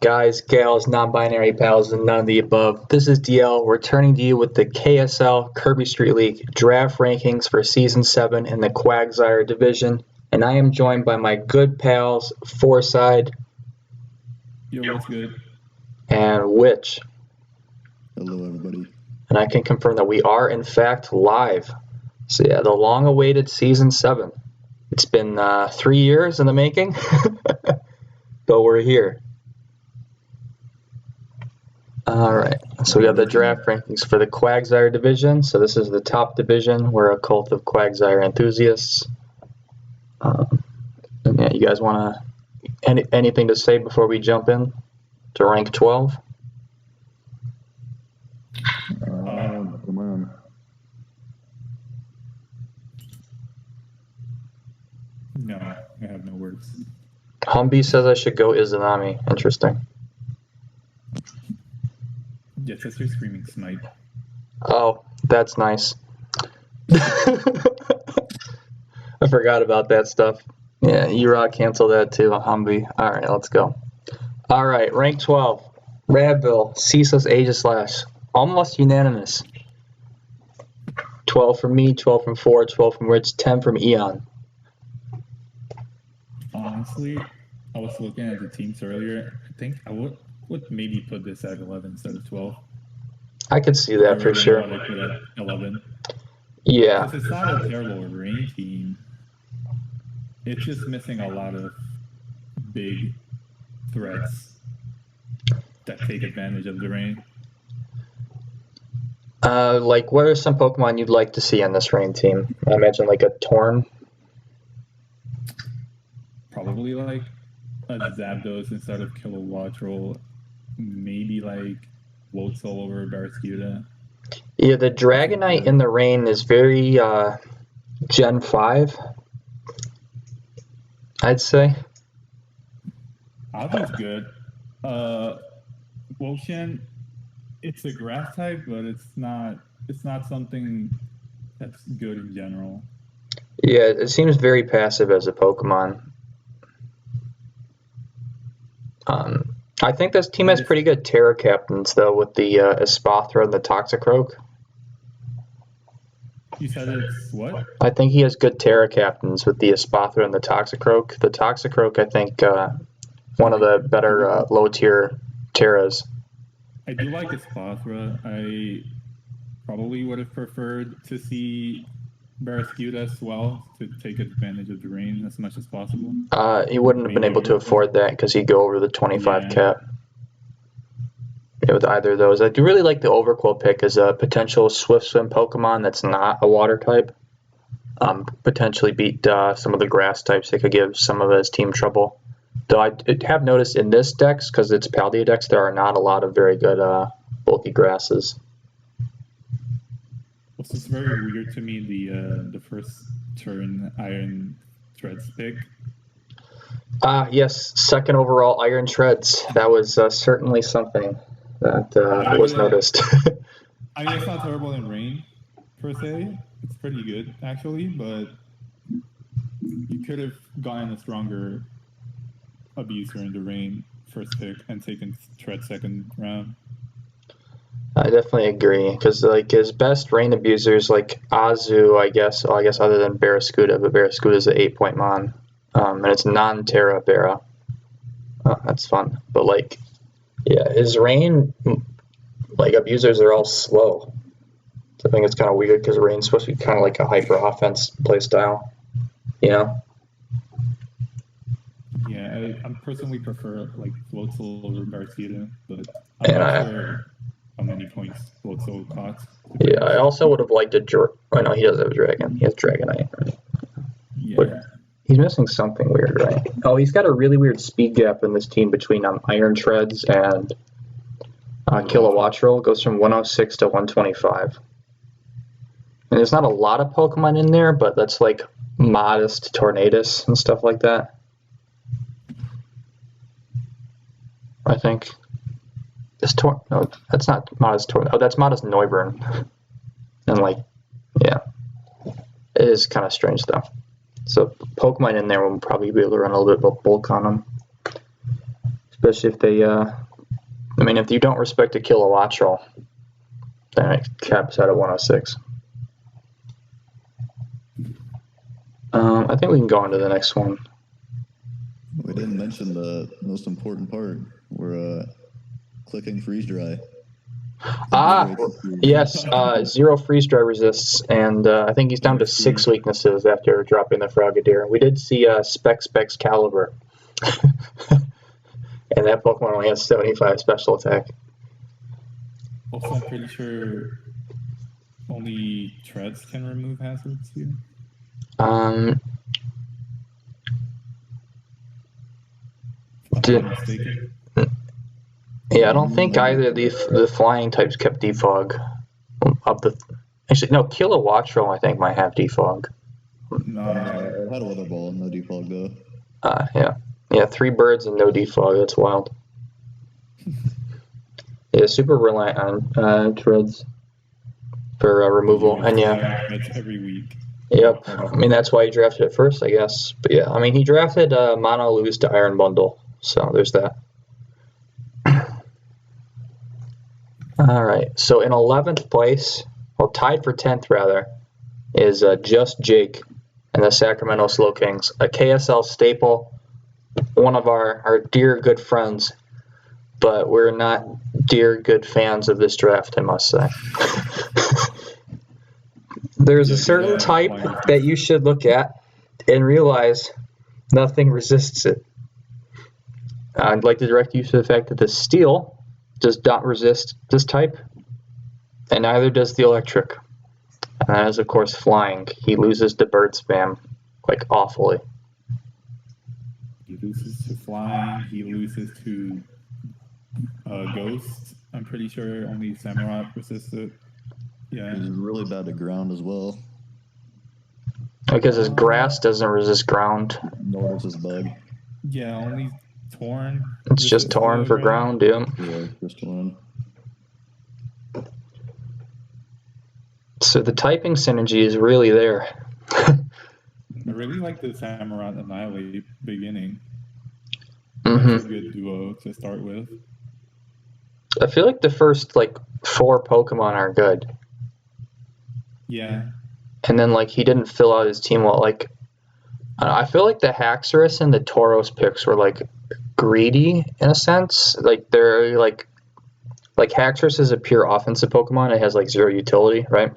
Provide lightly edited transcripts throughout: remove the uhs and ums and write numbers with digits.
Guys, gals, non-binary pals, and none of the above. This is DL returning to you with the KSL Kirby Street League draft rankings for Season 7 in the Quagsire division. And I am joined by my good pals, Foreside. Yo, what's good? And Witch. Hello, everybody. And I can confirm that we are, in fact, live. So yeah, the long-awaited Season 7. It's been 3 years in the making, but we're here. All right, so we got the draft rankings for the Quagsire division. So this is the top division. We're a cult of Quagsire enthusiasts. And yeah, you guys want to anything to say before we jump in to rank 12? Come on. No, I have no words. Humby says I should go Izanami. Interesting. Yeah, just your screaming smite. Oh, that's nice. I forgot about that stuff. Yeah, E-Rock cancel that too, Humvee. All right, let's go. All right, rank 12. Radville, Ceaseless Aegislash. Almost unanimous. 12 from me, 12 from 4, 12 from Rich, 10 from Eon. Honestly, I was looking at the teams earlier. I think I would maybe put this at 11 instead of 12. I could see that for sure. I put at 11. Yeah. Because it's not a terrible rain team. It's just missing a lot of big threats that take advantage of the rain. Like, what are some Pokemon you'd like to see on this rain team? I imagine like a Torn. Probably like a Zapdos instead of Kilowattrel. Maybe like Woatsel over Barraskewda. Yeah, the Dragonite in the rain is very Gen 5, I'd say. Aldo's good. Wolshan, it's a grass type, but it's not something that's good in general. Yeah, it seems very passive as a Pokemon. I think this team has pretty good Terra Captains, though, with the Espathra and the Toxicroak. You said it's what? I think he has good Terra Captains with the Espathra and the Toxicroak. The Toxicroak, I think, one of the better low-tier Terras. I do like Espathra. I probably would have preferred to see Barraskewda as well to take advantage of the rain as much as possible. He wouldn't have been able to afford that because he'd go over the 25 cap. Yeah, with either of those. I do really like the Overqwil pick as a potential Swift Swim Pokemon that's not a water type. Potentially beat some of the grass types that could give some of his team trouble. Though I have noticed in this dex, because it's Paldea dex, there are not a lot of very good bulky grasses. Well, it's very weird to me the first turn Iron Threads pick. Yes, second overall Iron Treads. That was certainly something that was noticed. I mean, it's not terrible in rain, per se. It's pretty good, actually, but you could have gotten a stronger abuser in the rain first pick and taken Tread second round. I definitely agree, because like his best rain abusers, like Azu, I guess other than Barraskewda, but Barraskewda is an 8-point mon, and it's non-Terra Barra. That's fun, but like, yeah, his rain like abusers are all slow. So I think it's kind of weird because rain's supposed to be kind of like a hyper offense playstyle, you know? Yeah, I personally prefer like Floatzel over Barraskewda, but I'm not sure how many points Floatzel costs. Yeah, I also would have liked a oh no, he does have a dragon. He has Dragonite, right? Yeah. But he's missing something weird, right? Oh, he's got a really weird speed gap in this team between Iron Treads and Kilowattrel. It goes from 106 to 125. And there's not a lot of Pokemon in there, but that's like modest Tornadus and stuff like that. I think. No, that's not Modest Tornadus. Oh, that's Modest Noivern. And like, yeah. It is kind of strange though. So Pokemon in there will probably be able to run a little bit of bulk on them. Especially if they, if you don't respect a Kilowattrel, then it caps out at 106. I think we can go on to the next one. We didn't mention the most important part. We're clicking freeze dry. Yes, 0 freeze dry resists, and I think he's down to 6 weaknesses after dropping the Frogadier. We did see Specs Caliber, and that Pokemon only has 75 special attack. Also, I'm pretty sure only treads can remove hazards here. If I'm not mistaken. Yeah, I don't think either of the flying types kept defog. Actually, no, Kilowattrel I think might have defog. No. It had a weather ball, no defog though. Yeah, 3 birds and no defog. That's wild. Yeah, super reliant on treads for removal, and yeah, every week. Yep. That's why he drafted it first, I guess. But yeah, he drafted Mono Lose to Iron Bundle, so there's that. All right, so in 11th place, well, tied for 10th rather, is Just Jake and the Sacramento Slow Kings, a KSL staple, one of our dear good friends, but we're not dear good fans of this draft, I must say. There's a certain type that you should look at and realize nothing resists it. I'd like to direct you to the fact that the steel does not resist this type, and neither does the electric. And that is, of course, flying. He loses to bird spam, like, awfully. He loses to flying. He loses to ghost. I'm pretty sure only Samurott resists it. Yeah. He's really bad to ground as well. Because his grass doesn't resist ground. Nor does his bug. Yeah, only Torn. It's just Torn for ground, yeah. Yeah, just Torn. So the typing synergy is really there. I really like the Samurott Annihilate beginning. That's a good duo to start with. I feel like the first 4 Pokemon are good. Yeah. And then he didn't fill out his team well. I feel like the Haxorus and the Tauros picks were greedy in a sense. They're Haxorus is a pure offensive Pokemon. It has 0 utility, right?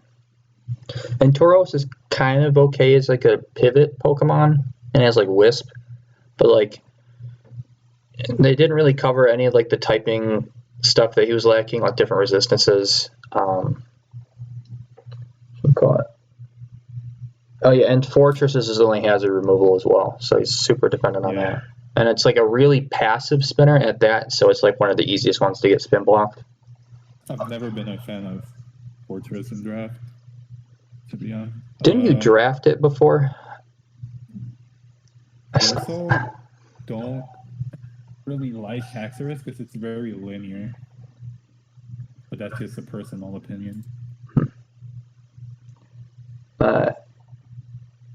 And Tauros is kind of okay as a pivot Pokemon and has Wisp, but they didn't really cover any of the typing stuff that he was lacking, different resistances. Oh yeah, and Fortress is his only hazard removal as well, so he's super dependent on that. And it's a really passive spinner at that, so it's one of the easiest ones to get spin blocked. I've never been a fan of Fortress in draft, to be honest. Didn't you draft it before? I also don't really like Haxorus because it's very linear. But that's just a personal opinion.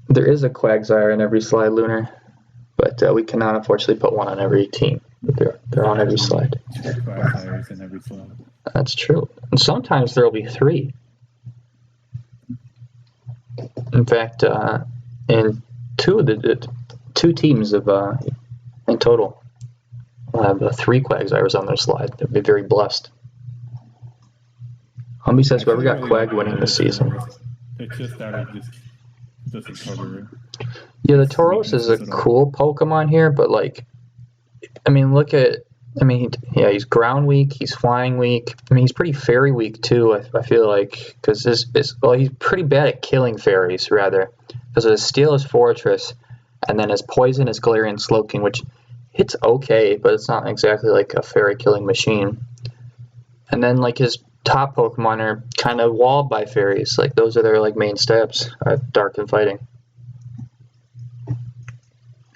There is a Quagsire in every slide, Lunar, but we cannot unfortunately put one on every team. But they're on every slide. 2 Quagsires in every slide. That's true. And sometimes there will be 3. In fact, in 2 teams of in total will have 3 Quagsires on their slide. They'll be very blessed. Besides, whoever got Quag winning this season. It's just that it just doesn't cover. Yeah, the Tauros is a cool Pokemon here, but look at. He's ground weak. He's flying weak. He's pretty fairy weak too. I feel like because he's pretty bad at killing fairies rather, because his steel is Fortress, and then his poison is Galarian Slowking, which hits okay, but it's not exactly a fairy killing machine. And then his top Pokemon are kind of walled by fairies. Those are their main stabs, Dark and Fighting.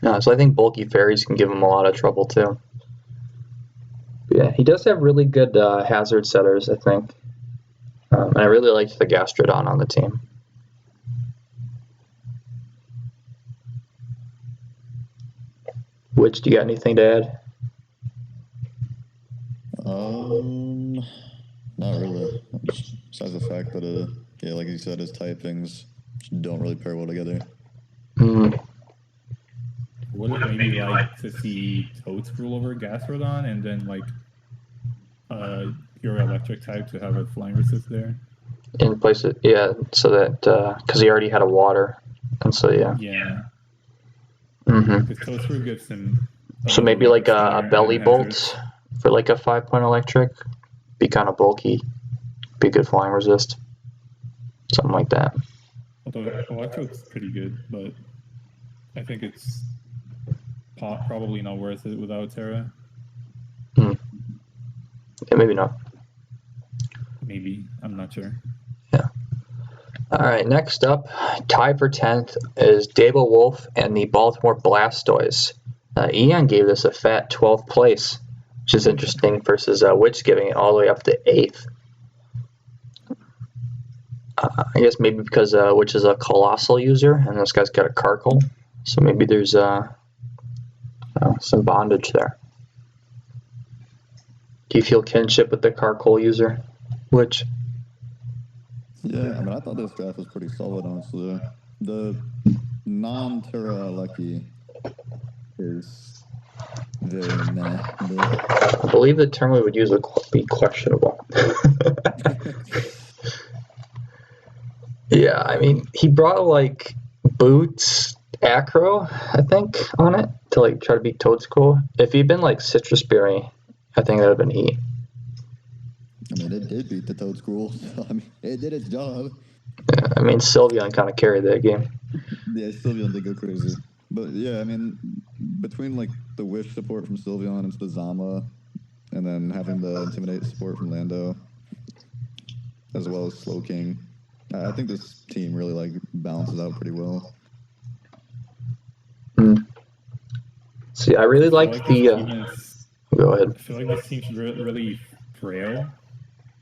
So I think bulky fairies can give him a lot of trouble too. But yeah, he does have really good hazard setters, I think. And I really liked the Gastrodon on the team. Which, do you got anything to add? Not really. Besides the fact that, yeah, like you said, his typings don't really pair well together. Mm, Would it maybe like to see Toad Scroll over Gastrodon and then like your electric type to have a flying resist there? in place of, yeah, so that, because he already had a water. And so, yeah. Yeah, Mm-hmm. because Toad Scroll gives him So another maybe like rapid a stutter belly and hazards. bolt for like a 5-point electric. Be kind of bulky. Be good flying resist. Something like that. Although Electrode's pretty good, but I think it's probably not worth it without Terra. Yeah, maybe not. Maybe, I'm not sure. Yeah. All right, next up, tied for 10th is Dable Wolf and the Baltimore Blastoise. Ian gave this a fat 12th place, which is interesting, versus Witch giving it all the way up to 8th. I guess maybe because Witch is a Colossal user, and this guy's got a Carkle, so maybe there's some bondage there. Do you feel kinship with the Carkle user, Witch? Yeah, I mean, I thought this draft was pretty solid, honestly. The non-Terra Lucky is very meh. But I believe the term we would use would be questionable. Yeah, I mean, he brought like boots, acro, I think, on it to like try to beat Toadstool. If he'd been like Citrus Berry, I think that would have been E. I mean, it did beat the Toad Scroll, so I mean, it did its job. Yeah, I mean, Sylveon kind of carried that game. Yeah, Sylveon did go crazy. But yeah, I mean, between like the Wish support from Sylveon and the Zama, and then having the Intimidate support from Lando, as well as Slowking, I think this team really like balances out pretty well. See, I really like like the. this team is, Go ahead. I feel like this team's really frail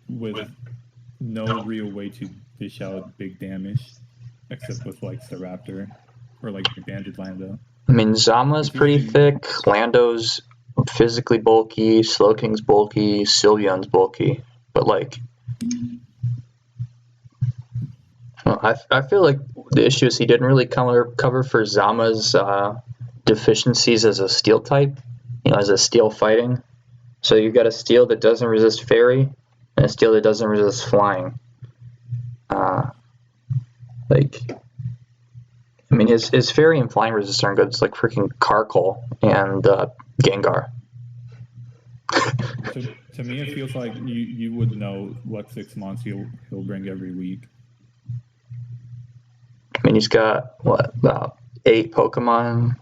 with no real way to dish out big damage except with like Staraptor or like Banded Lando. I mean, Zama's pretty thick. Lando's physically bulky. Slowking's bulky. Sylveon's bulky. But like, I feel like the issue is he didn't really cover for Zama's deficiencies as a steel type, as a steel fighting. So you've got a steel that doesn't resist fairy and a steel that doesn't resist flying. I mean, his fairy and flying resist aren't good. It's like freaking Carkle and Gengar. To me, it feels like you would know what 6 months he'll bring every week. I mean, he's got, what, about 8 Pokemon?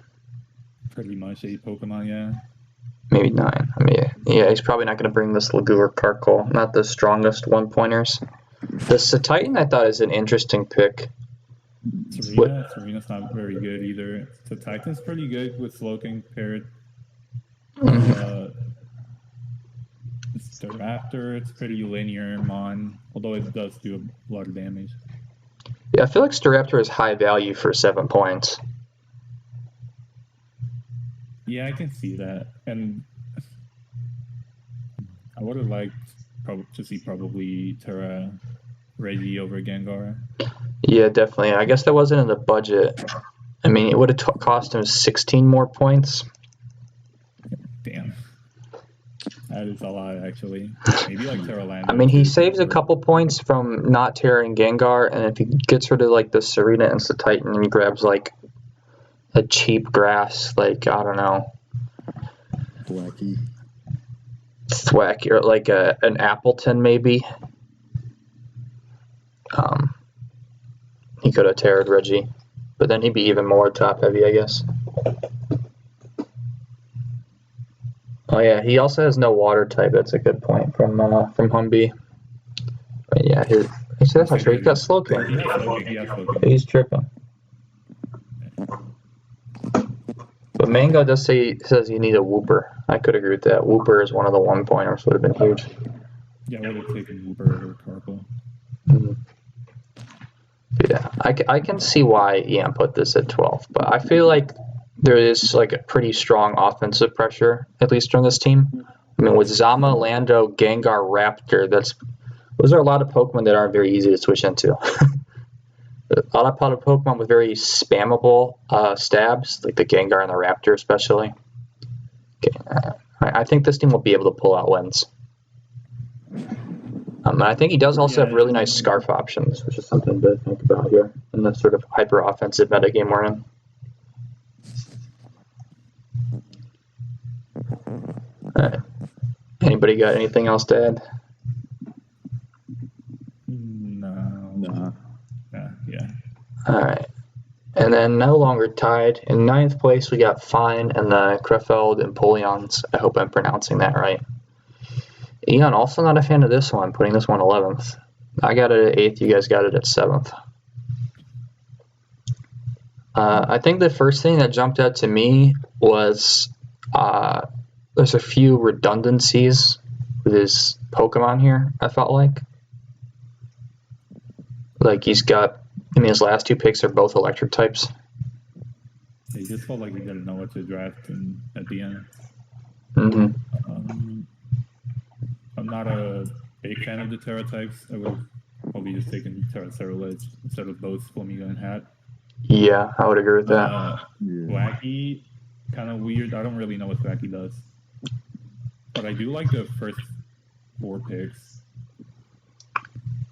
Pretty much 8 Pokemon, yeah. Maybe 9. I mean, yeah, he's probably not going to bring this Lagoor Carkle. Not the strongest one-pointers. The Satitan, I thought, is an interesting pick. Serena's not very good either. The Titan's pretty good with Slowking paired. It's the Raptor, it's pretty linear Mon, although it does do a lot of damage. Yeah, I feel like Staraptor is high value for 7 points. Yeah, I can see that. And I would have liked to see probably Terra Reggie over Gengar. Yeah, definitely. I guess that wasn't in the budget. I mean, it would have cost him 16 more points. Damn. That is a lot, actually. Maybe like Terra Lando. I mean, he saves a couple points from not tearing Gengar, and if he gets rid of like the Serena and the Titan, and he grabs like a cheap grass, like, I don't know, Thwacky, or like an Appleton maybe. He could have teared Reggie, but then he'd be even more top heavy, I guess. Oh yeah, he also has no water type. That's a good point from Humby. But yeah, that's not true. He's got Slowking. He's tripping. But Mango says you need a Wooper. I could agree with that. Wooper is one of the 1-pointers. Would have been huge. Yeah, I would have taken Wooper over Carkle. Yeah, I can see why Ian put this at 12, but I feel like there is like a pretty strong offensive pressure, at least from this team, I mean, with Zama, Lando, Gengar, Raptor, those are a lot of Pokemon that aren't very easy to switch into. A lot of Pokemon with very spammable stabs, like the Gengar and the Raptor especially. Okay, I think this team will be able to pull out wins. And I think he does also have really nice Scarf options, which is something to think about here in the sort of hyper-offensive metagame we're in. Alright. Anybody got anything else to add? No. Yeah. Alright. And then no longer tied. In 9th place, we got Fine and the Krefeld and Empoleons. I hope I'm pronouncing that right. Eon, also not a fan of this one, putting this one 11th. I got it at 8th, you guys got it at 7th. I think the first thing that jumped out to me was there's a few redundancies with his Pokemon here, I felt like. Like he's got, his last 2 picks are both electric types. He just felt like he didn't know what to draft at the end. Mm-hmm. I'm not a big fan of the Terra types. I would probably just taken Terra Cerulege instead of both Flamigo and Hat. Yeah, I would agree with that. Thwackey, kind of weird. I don't really know what Thwackey does. But I do like the first 4 picks. I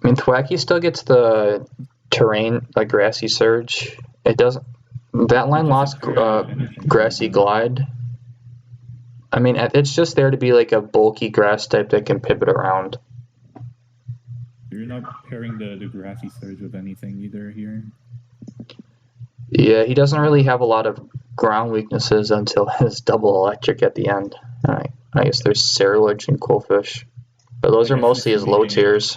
mean, Thwackey still gets the terrain, like Grassy Surge. It doesn't. That line lost Grassy Glide. I mean, it's just there to be like a bulky grass type that can pivot around. You're not pairing the Grassy Surge with anything either here. Yeah, he doesn't really have a lot of ground weaknesses until his double electric at the end. Alright, I guess there's Cerulege and Quillfish. But those are mostly his low tiers.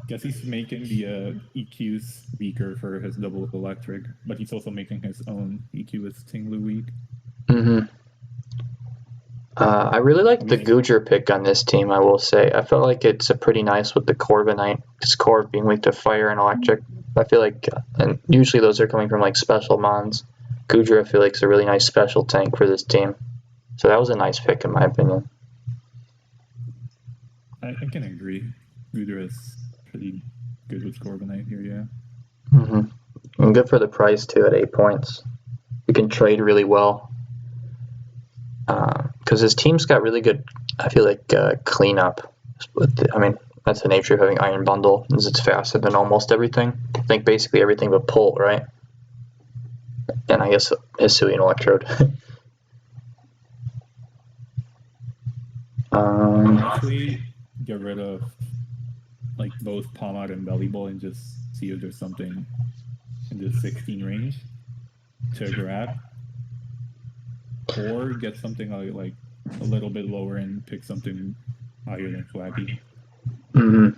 Guess he's making the EQs weaker for his double electric, but he's also making his own EQ with Tinglu weak. Mm-hmm. I really like the Goodra pick on this team, I will say. I felt like it's a pretty nice with the Corviknight, because Corv being weak to fire and electric. I feel like, and usually those are coming from like special mons. Goodra, I feel like, is a really nice special tank for this team. So that was a nice pick in my opinion. I can agree. Goodra is pretty good with Corviknight here, yeah. Mm-hmm. And good for the price too at 8 points. You can trade really well. Because his team's got really good, I feel like, cleanup. That's the nature of having Iron Bundle, is it's faster than almost everything. I think basically everything but Pult, right? And I guess Hisui and Electrode. Honestly, get rid of like both Palmade and Belly Boy and just see if there's something in the 16 range to grab. Or get something like a little bit lower and pick something higher than Thwackey. Mm-hmm.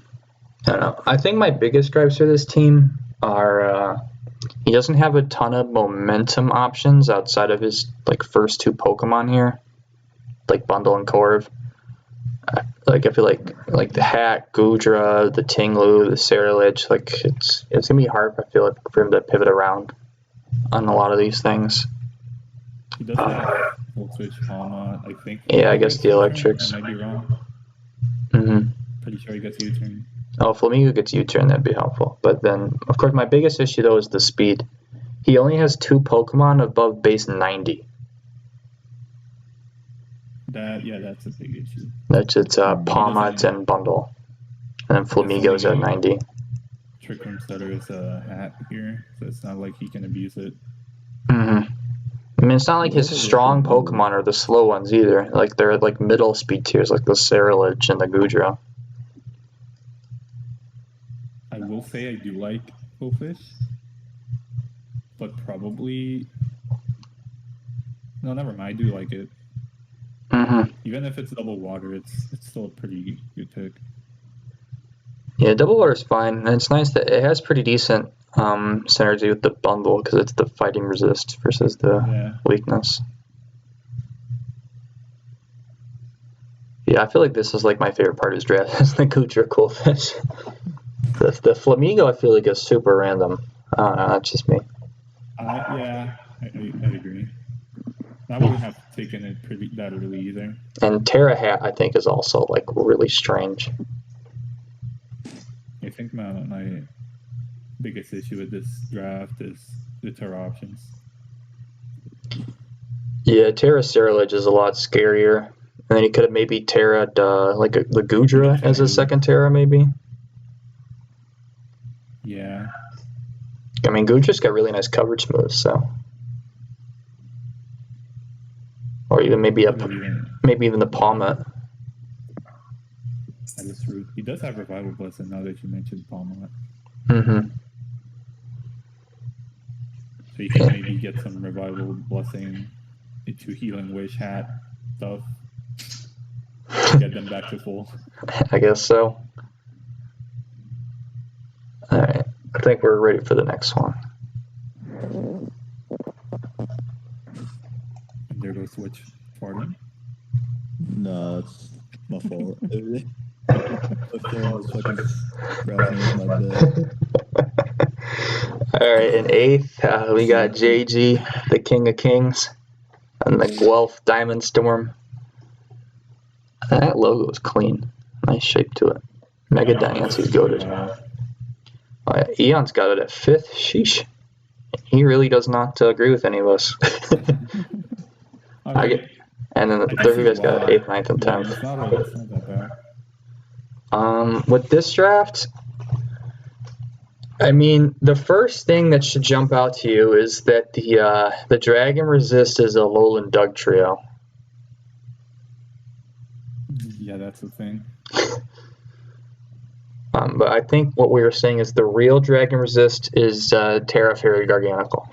I don't know. I think my biggest gripes for this team are he doesn't have a ton of momentum options outside of his like first 2 Pokemon here, like Bundle and Corv. Like I feel like the Hat, Goodra, the Tinglu, the Cerulege, like it's gonna be hard. I feel like for him to pivot around on a lot of these things. He does have Volt Switch Palma, I think. Yeah, I guess the electrics. I might be wrong. Mm-hmm. Pretty sure he gets U-turn. Oh, Flamigo gets U-turn, that'd be helpful. But then, of course, my biggest issue though is the speed. He only has 2 Pokemon above base 90. That's a big issue. It's Palmade and Bundle. And then Flamigo's at 90. Trick Room Stutter is a Hat here, so it's not like he can abuse it. Mm-hmm. I mean, it's not like his strong Pokemon are the slow ones either. Like, they're like middle speed tiers, like the Cerulege and the Goodra. I will say I do like Quillfish, but probably... No, never mind, I do like it. Mm-hmm. Even if it's double water, it's still a pretty good pick. Yeah, double water is fine, and it's nice that it has pretty decent synergy with the Bundle because it's the fighting resist versus the weakness. Yeah, I feel like this is like my favorite part of his draft is the Goodra Quillfish. The Flamigo I feel like is super random. I don't know, that's just me. I agree. I wouldn't have taken it that early either. And Terra Hat, I think, is also like really strange. I think my biggest issue with this draft is the Terra options. Yeah, Terra Cerilage is a lot scarier. And then he could have maybe Terra'd like the Gudra as a second Terra, maybe. Yeah. I mean, Gudra's got really nice coverage moves, so. Or even maybe even the Palmet. That is true. He does have Revival Blessing now that you mentioned Palmet. Mm-hmm. So you can maybe get some Revival Blessing into Healing Wish hat stuff. Get them back to full. I guess so. Alright. I think we're ready for the next one. And there goes Switch farting. No, it's my fault. The phone was fucking crashing into my bed. Alright, in 8th, we got JG, the King of Kings, and the Guelph Diamond Storm. That logo is clean. Nice shape to it. Mega Diance's goated. Oh, yeah, Eon's got it at 5th. Sheesh. He really does not agree with any of us. And then the third guy's got 8th, 9th, and 10th. It's not that bad. With this draft, I mean, the first thing that should jump out to you is that the Dragon Resist is a Lowland Doug trio. Yeah, that's the thing. But I think what we were saying is the real Dragon Resist is Terra Fairy Garganical.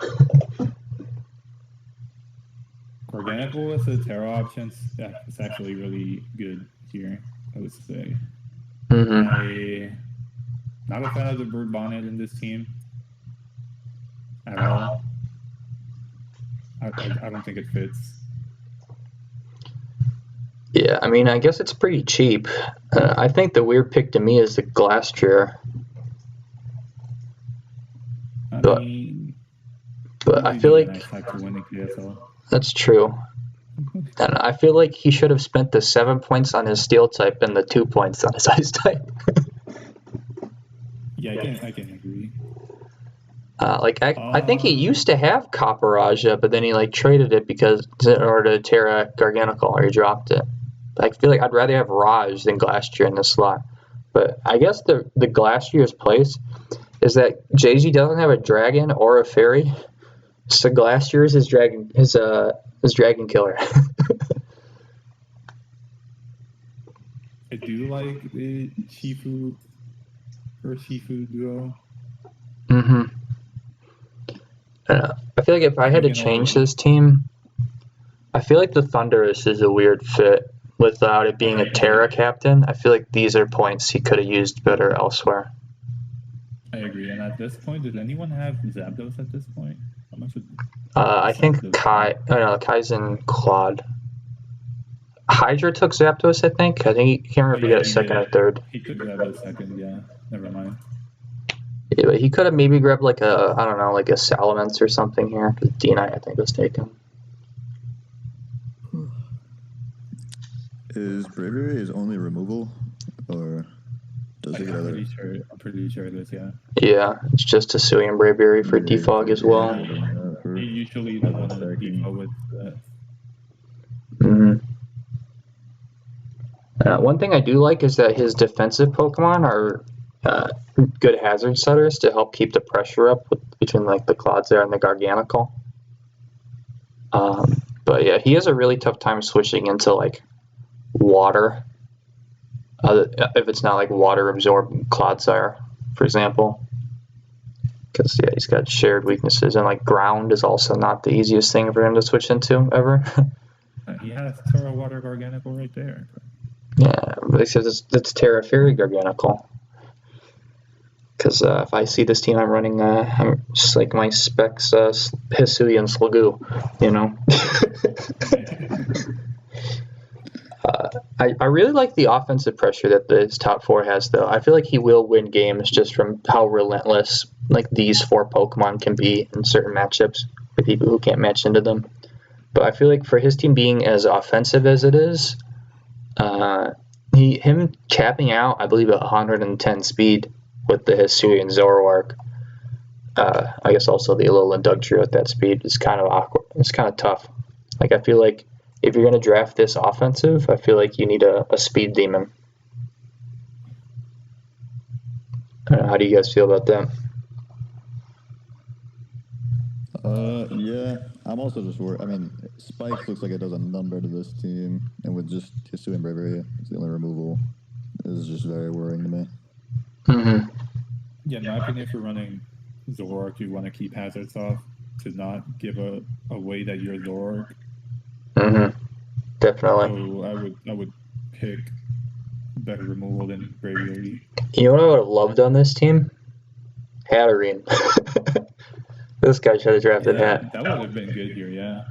Garganical with the Terra options, it's actually really good here, I would say. Mm-hmm. Not a fan of the Bird Bonnet in this team at all. I don't think it fits. Yeah, I mean, I guess it's pretty cheap. I think the weird pick to me is the Glastrier. But I feel like that's true. And I feel like he should have spent the 7 points on his Steel type and the 2 points on his Ice type. Yeah, I can agree. I think he used to have Copper Raja, but then he like traded it because in order to Terra Garganical, or he dropped it. I feel like I'd rather have Raj than Glastrier in this slot. But I guess the Glastrier's place is that JG doesn't have a dragon or a fairy, so Glastrier is his dragon killer. I do like the Shifu duo. Mm-hmm. I feel like if I had to change this team, I feel like the Thunderous is a weird fit without it being a Terra captain. I feel like these are points he could have used better elsewhere. I agree. And at this point, did anyone have Zapdos at this point? How much would I think Kai's in Claude. Hydra took Zapdos, I think. I can't remember if he got a second or third. He took Zapdos second, yeah. Never mind. Yeah, but he could have maybe grabbed like a Salamence or something here, because D9 I think was taken. Is Bravery his only removal, or does he get other? I'm pretty sure it is, yeah. Yeah, it's just Hisuian Bravery for defog as well. He usually doesn't want to defog with that. Mm-hmm. One thing I do like is that his defensive Pokemon are good hazard setters to help keep the pressure up between like the Quagsire and the Garganical. But yeah, he has a really tough time switching into like water. If it's not like water absorbing Quagsire, for example. Because yeah, he's got shared weaknesses, and like ground is also not the easiest thing for him to switch into ever. He has Terra Water Garganical right there. Yeah, but except it's Terra Fairy Garganical. Because if I see this team I'm running, I'm just like my specs Hisuian Slugoo, you know. I really like the offensive pressure that his top four has, though. I feel like he will win games just from how relentless like these four Pokemon can be in certain matchups for people who can't match into them. But I feel like for his team being as offensive as it is, him capping out, I believe, at 110 speed with the Hisui and Zoroark. I guess also the Alolan Dugtrio at that speed is kind of awkward. It's kind of tough. Like, I feel like if you're going to draft this offensive, I feel like you need a speed demon. How do you guys feel about that? Yeah, I'm also just worried. I mean, Spikes looks like it does a number to this team, and with just Hisui and Bravery, it's the only removal. Is just very worrying to me. Mm-hmm. Yeah, in my opinion, if you're running Zoroark, you want to keep hazards off to not give away that you're Zoroark. Mm-hmm. Definitely. So I would pick better removal than Braviary. You know what I would have loved on this team? Hatterene. This guy should have drafted Hat. That would have been good here, yeah.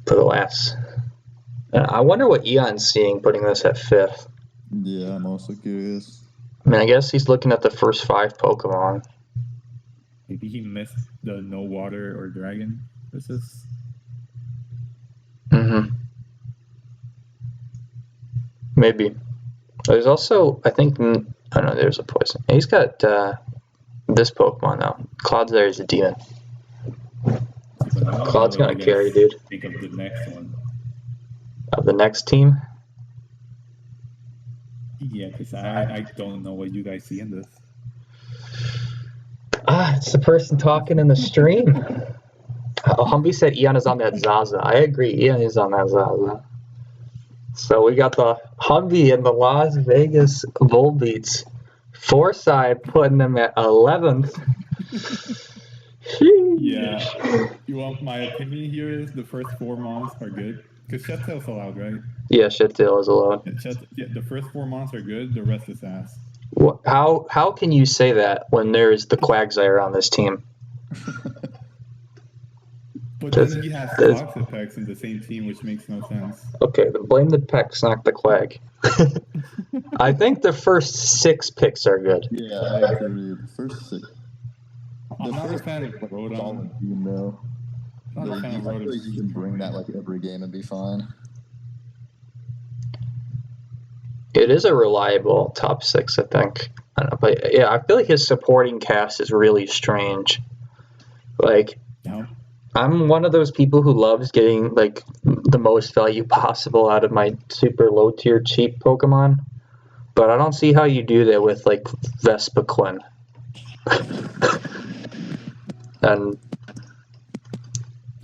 For the last. I wonder what Eon's seeing putting this at 5th. Yeah, I'm also curious. I mean, I guess he's looking at the first 5 Pokemon. Maybe he missed the no water or dragon. This is. Mm-hmm. Maybe. There's also, I think, oh no, there's a poison. He's got this Pokemon though. Quagsire is a demon. Claude's gonna carry, dude. Think of the next one. Of the next team? Yeah, because I don't know what you guys see in this. It's the person talking in the stream. Humby said Eon is on that Zaza. I agree, Eon is on that Zaza. So we got the Humvee and the Las Vegas Volbeats. Foresight putting them at 11th. Yeah. You want my opinion here is the first 4 months are good. Because Shedtail's allowed, right? Yeah, Shedtail is allowed. Yeah, the first 4 months are good, the rest is ass. How can you say that when there's the Quagsire on this team? But then he has Toxapex in the same team, which makes no sense. Okay, then blame the Pecs, not the Quag. I think the first 6 picks are good. Yeah, I agree. The first 6. I'm not a fan of Rotom. No. I'm not a fan of I feel like Rotom. you can bring that like every game and be fine. It is a reliable top 6, I think. I don't know, but yeah, I feel like his supporting cast is really strange. Like, No. I'm one of those people who loves getting like the most value possible out of my super low tier cheap Pokemon, but I don't see how you do that with like Vespiquen. And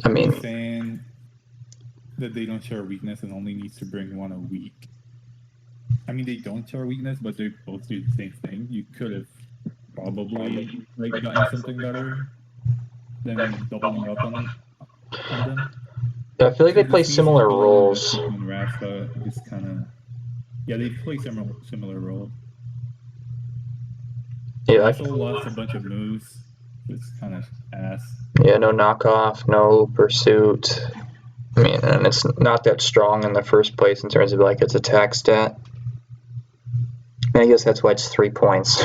I mean, He's saying that they don't share weakness and only needs to bring one a week. I mean, they don't share weakness, but they both do the same thing. You could have probably like gotten something better than doubling up on them. I feel like they play similar roles. And Rasta is kind of they play similar roles. Yeah, Also lost a bunch of moves. It's kind of ass. Yeah, no knockoff, no pursuit. I mean, and it's not that strong in the first place in terms of like its attack stat. I guess that's why it's 3 points.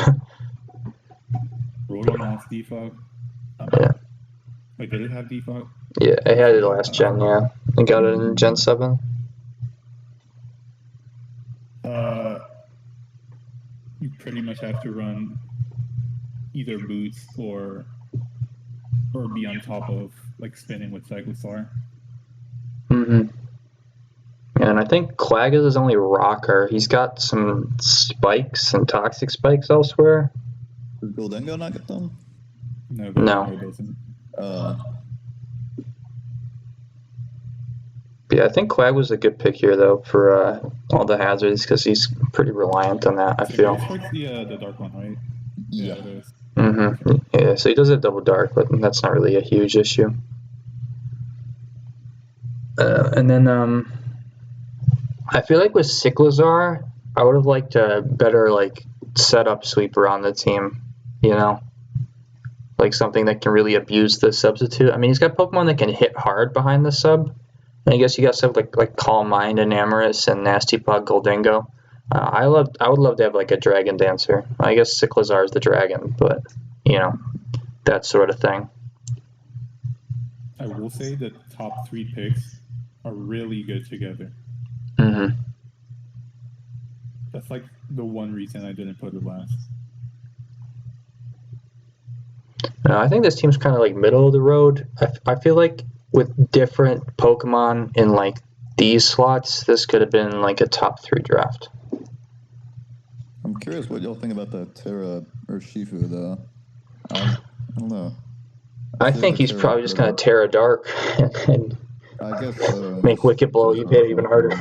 Rotom lost default. Yeah. Wait, did it have default? Yeah, I had it last gen, yeah. I got it in Gen 7. You pretty much have to run either boots or be on top of like spinning with Cyclosar. Mm-hmm. And I think Quag is his only rocker. He's got some spikes and toxic spikes elsewhere. Does Goldengo not get them? No. It doesn't. Yeah, I think Quag was a good pick here, though, for all the hazards, because he's pretty reliant on that, I feel. The dark one, right? Yeah. It is. Mm-hmm. Yeah, so he does have double dark, but that's not really a huge issue. And then I feel like with Cyclozar, I would have liked a better like setup sweeper on the team, you know? Like something that can really abuse the substitute. I mean, he's got Pokemon that can hit hard behind the sub. And I guess you got stuff like Calm Mind and Amorous and Nasty Pug Goldengo. I would love to have like a Dragon Dancer. I guess Cyclozar is the dragon, but you know, that sort of thing. I will say the top 3 picks are really good together. Mm-hmm. That's like the one reason I didn't put it last. No, I think this team's kind of like middle of the road. I feel like with different Pokemon in like these slots, this could have been like a top 3 draft. I'm curious what y'all think about the Terra or Shifu, though. I don't know. I feel like think the he's Terra probably just going to Terra Dark and I guess so. make Wicked Blow Just hit even harder.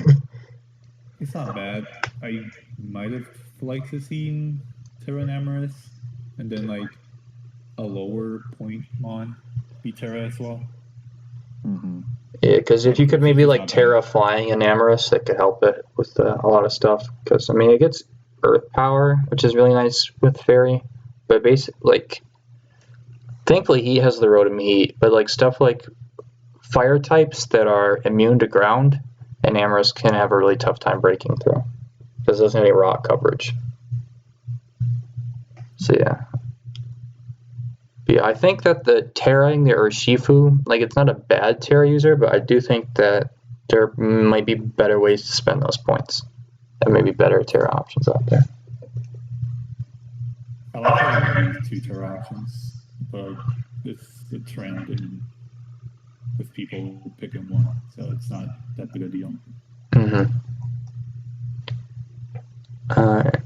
It's not bad. I might have liked to seen Terra Namorous and then like a lower point Mon be Terra as well. Mm-hmm. Yeah, because if you could maybe like Not bad. Terra Flying and Amorous, that could help it with a lot of stuff. Because, I mean, it gets Earth Power, which is really nice with Fairy. But basically, like, thankfully he has the Rotom Heat. But, like, stuff like Fire types that are immune to ground, and Amorous can have a really tough time breaking through. Because it doesn't have any rock coverage. So, yeah. But yeah, I think that the Terraing the Urshifu, like, it's not a bad Terra user, but I do think that there might be better ways to spend those points. There may be better Terra options out there. I like having at least 2 Terra options, but it's the trend and with people picking one, so it's not that big a deal. Mm-hmm. Alright.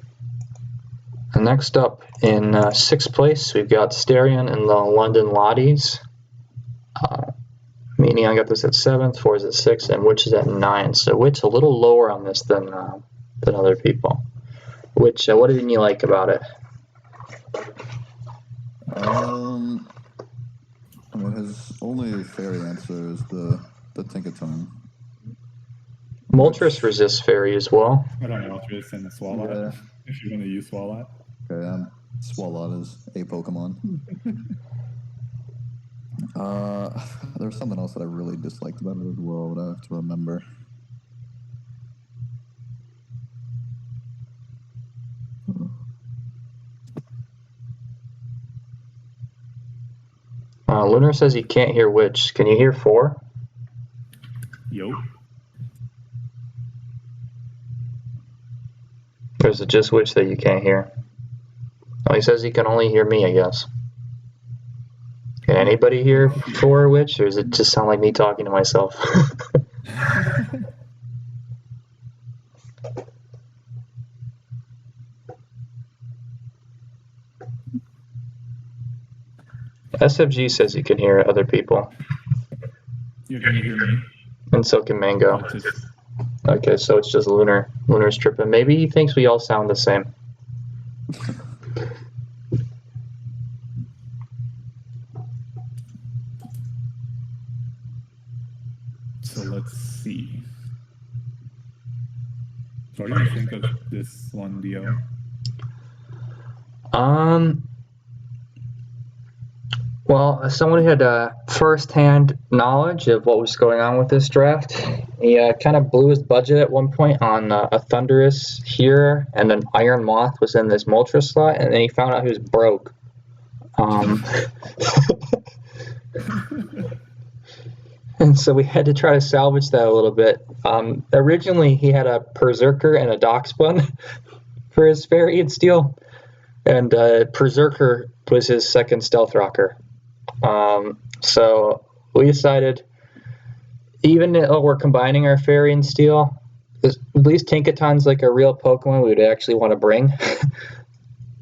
Next up, in 6th place, we've got Starion and the London Lotties. Me and Neon got this at 7th, 4 is at 6th, and Witch is at 9. So Witch a little lower on this than other people. Witch, what didn't you like about it? I mean, his only fairy answer is the Tinkaton. Moltres resists Fairy as well. I don't know Moltres and Swalot, if you're going to use Swalot. Okay, Swalot is a Pokemon. There's something else that I really disliked about it as well, but I have to remember. Lunar says he can't hear Witch. Can you hear 4? Yo. Or is it just Witch that you can't hear? Oh, he says he can only hear me, I guess. Can anybody hear 4 Witch, or does it just sound like me talking to myself? SFG says he can hear other people. Yeah, can you hear me? And so can Mango. Oh, just... Okay, so it's just Lunar. Lunar's tripping. Maybe he thinks we all sound the same. So let's see. So what do you think of this one, Dio? Well, as someone who had first-hand knowledge of what was going on with this draft, he kind of blew his budget at one point on a Thunderous here, and an Iron Moth was in this Moltres slot, and then he found out he was broke. And so we had to try to salvage that a little bit. Originally, he had a Berserker and a Dockspun for his Fairy and Steel, and Berserker was his second Stealth Rocker. So we decided, even though we're combining our Fairy and Steel, at least Tinkaton's like a real Pokemon we would actually want to bring.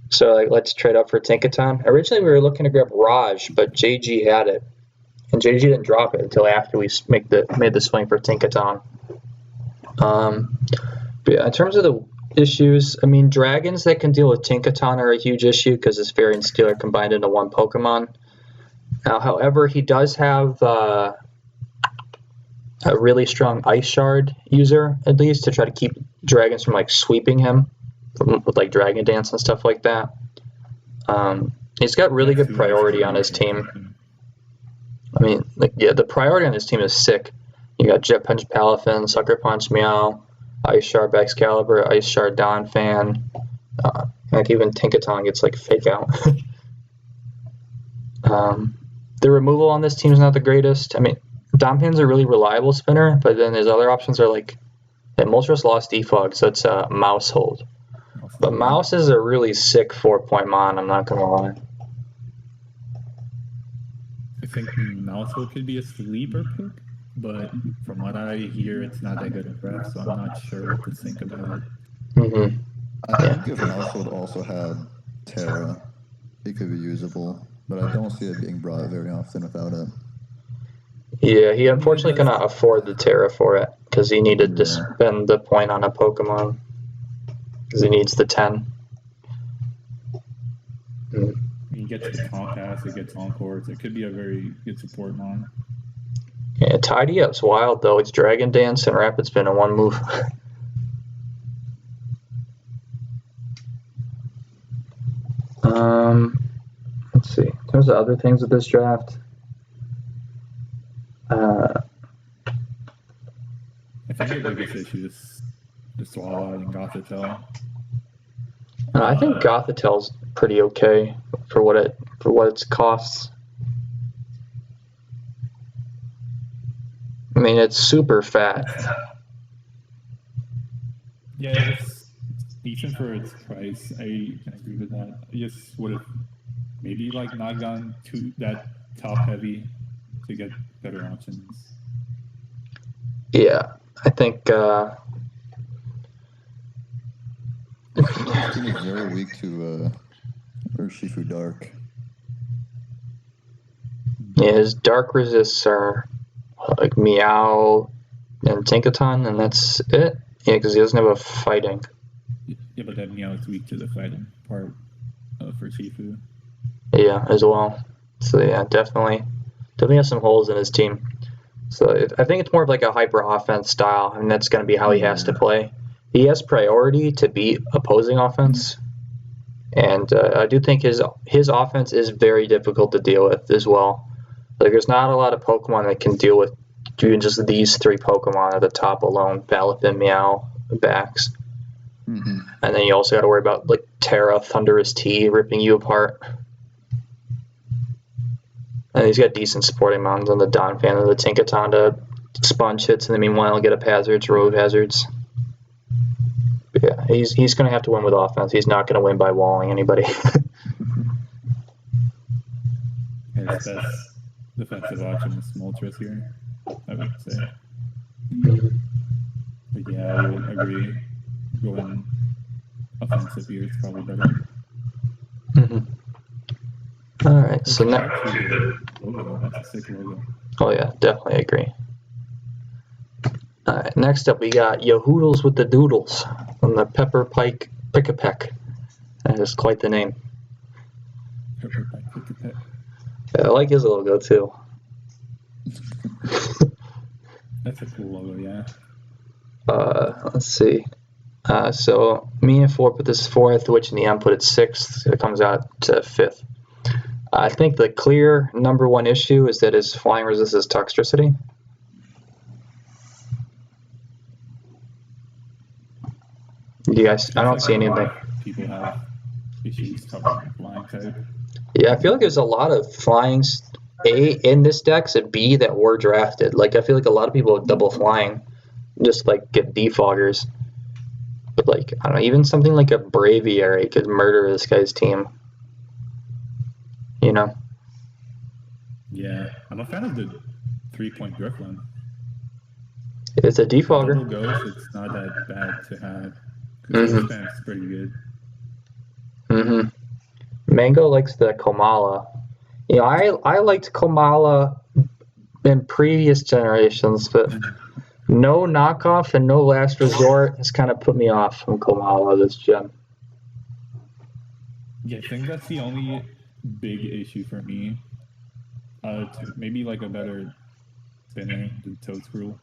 So like, let's trade up for Tinkaton. Originally we were looking to grab Raj, but JG had it, and JG didn't drop it until after we made the swing for Tinkaton. But yeah, in terms of the issues, I mean, dragons that can deal with Tinkaton are a huge issue because his Fairy and Steel are combined into one Pokemon. Now, however, he does have a really strong Ice Shard user, at least, to try to keep dragons from like sweeping him with like Dragon Dance and stuff like that. He's got really good priority on his team. I mean, like, yeah, the priority on his team is sick. You got Jet Punch Palafin, Sucker Punch Meow, Ice Shard Excalibur, Ice Shard Donphan. Like even Tinkaton gets like Fake Out. the removal on this team is not the greatest. I mean, Donphan's a really reliable spinner, but then his other options are like, Moltres lost Defog, so it's a Mouse hold. But Mouse is a really sick 4-point mon, I'm not going to lie. I think Mousehole could be a sleeper pick, but from what I hear, it's not that good at draft, so I'm not sure what to think about it. Mm-hmm. I think if Household also had Terra, it could be usable, but I don't see it being brought very often without it. Yeah, he unfortunately cannot afford the Terra for it, because he needed to spend the point on a Pokemon. Because he needs the 10. He gets the Compass, it gets Encores, it could be a very good support mon. Yeah, Tidy Up's wild though. It's Dragon Dance and Rapid Spin in one move. Let's see. There's other things with this draft. I think the biggest issue is the Swallow and Gothitelle. I think Gothitel's pretty okay for what it costs. I mean, it's super fat. Yeah, it's decent for its price. I can agree with that. I just would have maybe like not gone to that top heavy to get better options. Yeah, I think This team is very weak to Urshifu Dark. yeah, his dark resists are like Meow and Tinkaton, and that's it. Yeah, because he doesn't have a fighting. Yeah, but that Meow is weak to the fighting part for Shifu. Yeah, as well. So yeah, definitely has some holes in his team. So I think it's more of like a hyper offense style, and that's going to be how he has to play. He has priority to beat opposing offense, and I do think his offense is very difficult to deal with as well. Like there's not a lot of Pokemon that can deal with even just these 3 Pokemon at the top alone: Balafin, Meow, Bax. Mm-hmm. And then you also got to worry about like Terra, Thunderous T ripping you apart. And he's got decent supporting mounts on the Donphan and the Tinkaton to sponge hits, and then meanwhile get up hazards, remove hazards. But yeah, he's going to have to win with offense. He's not going to win by walling anybody. His best defensive option is Moltres here, I would say. But yeah, I would agree. Going offensive here is probably better. All right, so now. Logo, that's a sick logo. Oh yeah, definitely agree. All right, next up we got Yahoodles with the Doodles from the Pepper Pike Pick-a-Peck. That is quite the name. Pepper Pike Pick-a-Peck. I like his logo too. That's a cool logo, yeah. Let's see. So me and 4 put this 4th, which in the end put it 6th. It comes out to 5th. I think the clear number 1 issue is that his flying resists Toxtricity. You guys, I don't see anything. People have issues covering flying type. Yeah, I feel like there's a lot of flyings A in this deck, and B that were drafted. Like I feel like a lot of people have double flying, just like get defoggers. But like I don't know, even something like a Braviary could murder this guy's team. You know? Yeah, I'm a fan of the 3-point Griffin. It's a defogger. Double ghost, it's not that bad to have. Because it's pretty good. Mango likes the Komala. You know, I liked Komala in previous generations, but no knockoff and no last resort has kind of put me off from Komala this gen. Yeah, I think that's the only big issue for me. Maybe like a better spinner than Toadscrew.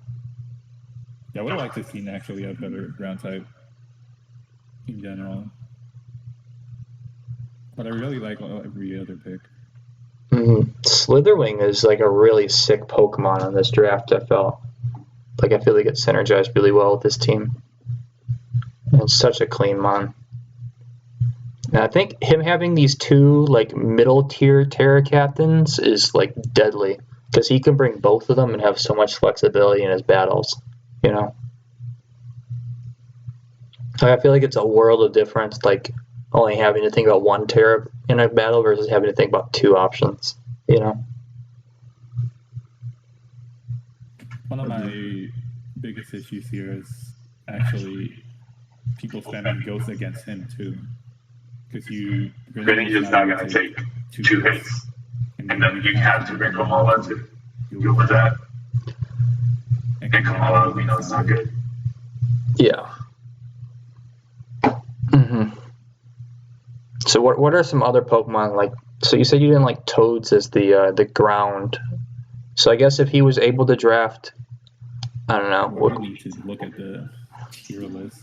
Yeah, I would like to see actually a better ground type in general. But I really like every other pick. Slitherwing is like a really sick Pokemon on this draft, I felt. Like I feel like it synergized really well with this team. And it's such a clean mon. And I think him having these two like middle tier Terra captains is like deadly because he can bring both of them and have so much flexibility in his battles. You know, I feel like it's a world of difference. Like only having to think about one Terra in a battle versus having to think about two options. You know. One of my biggest issues here is actually people spamming Ghost against him too. Because Grenade is not going to take two hits. And then you have to bring Kamala to deal with that. And Kamala, we know, is not good. Yeah. So what are some other Pokemon like? So you said you didn't like Toads as the ground. So I guess if he was able to draft, I don't know. Well, we need to look at the tier list.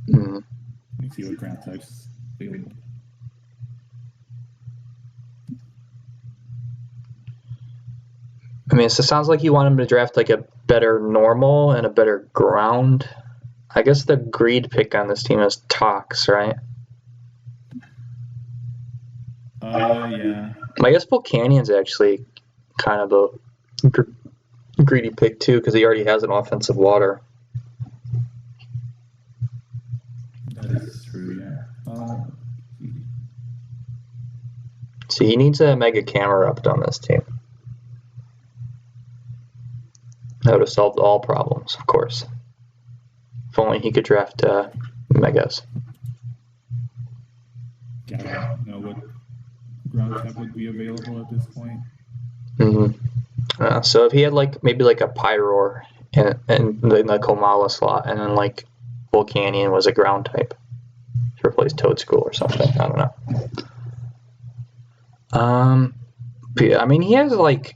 Mm. Let me see what ground types available. I mean, so it sounds like you want him to draft like a better normal and a better ground. I guess the greed pick on this team is Tox, right? Yeah. I guess Volcanion's actually kind of a greedy pick too because he already has an offensive water. That is true, yeah. So he needs a Mega Camerupt on this team. That would have solved all problems, of course. If only he could draft Megas. Yeah, I don't know what ground type would be available at this point. So if he had like maybe like a Pyroar in the Komala slot, and then like Volcanion was a ground type to replace Toedscool or something. I don't know. But yeah, I mean he has like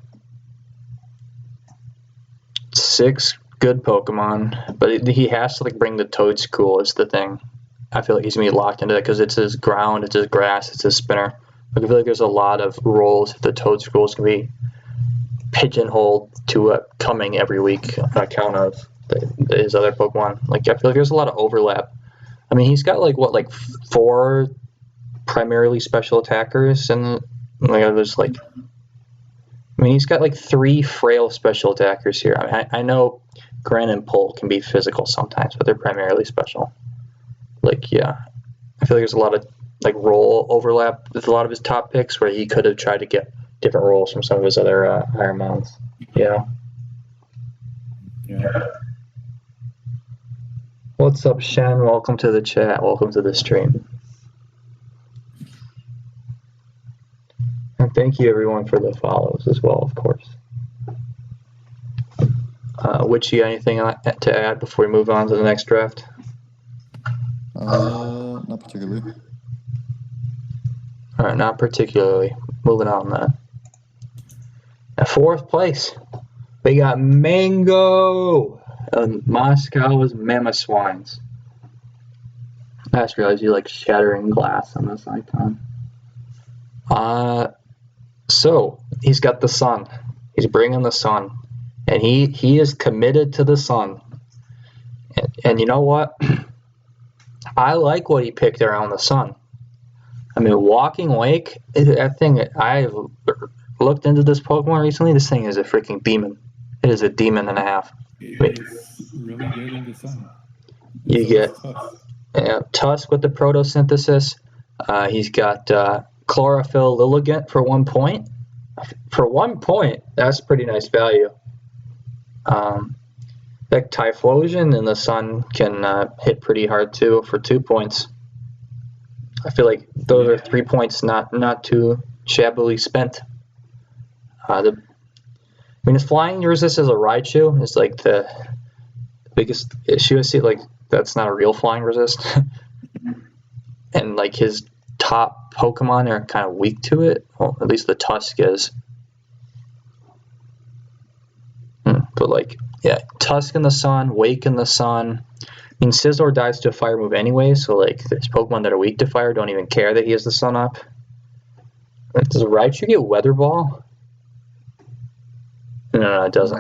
6 good Pokemon, but he has to like bring the Toedscool is the thing. I feel like he's gonna be locked into that because it's his ground, it's his grass, it's his spinner. Like, I feel like there's a lot of roles that the Toedscool is gonna be pigeonholed to coming every week on account of his other Pokemon. Like I feel like there's a lot of overlap. I mean, he's got like 4 primarily special attackers, and like I was like, I mean, he's got like 3 frail special attackers here. I mean, I know Gran and Pull can be physical sometimes, but they're primarily special. Like, yeah, I feel like there's a lot of like role overlap with a lot of his top picks where he could have tried to get different roles from some of his other higher mounts. Yeah. What's up, Shen? Welcome to the chat. Welcome to the stream. And thank you everyone for the follows as well, of course. Witchy, anything to add before we move on to the next draft? Not particularly. All right, not particularly. Moving on then. At 4th place, we got Mango and Moscow's Mamoswines. I just realized you like shattering glass on this icon. So he's got the sun. He's bringing the sun, and he is committed to the sun. And you know what? I like what he picked around the sun. I mean, Walking Wake, that thing, I've looked into this Pokemon recently. This thing is a freaking demon. It is a demon and a half. It is really good in the sun. You get Tusk with the photosynthesis. He's got Chlorophyll Lilligant for 1 point. For 1 point, that's pretty nice value. That Typhlosion in the sun can hit pretty hard too for 2 points. I feel like those are 3 points not too shabbily spent. I mean, his flying resist as a Raichu is like the biggest issue I see. Like, that's not a real flying resist. And like his top Pokemon are kind of weak to it. Well, at least the Tusk is. But like, yeah, Tusk in the sun, Wake in the sun. I mean, Scizor dies to a fire move anyway, so like there's Pokemon that are weak to fire don't even care that he has the sun up. Does Raichu get Weather Ball? No, it doesn't.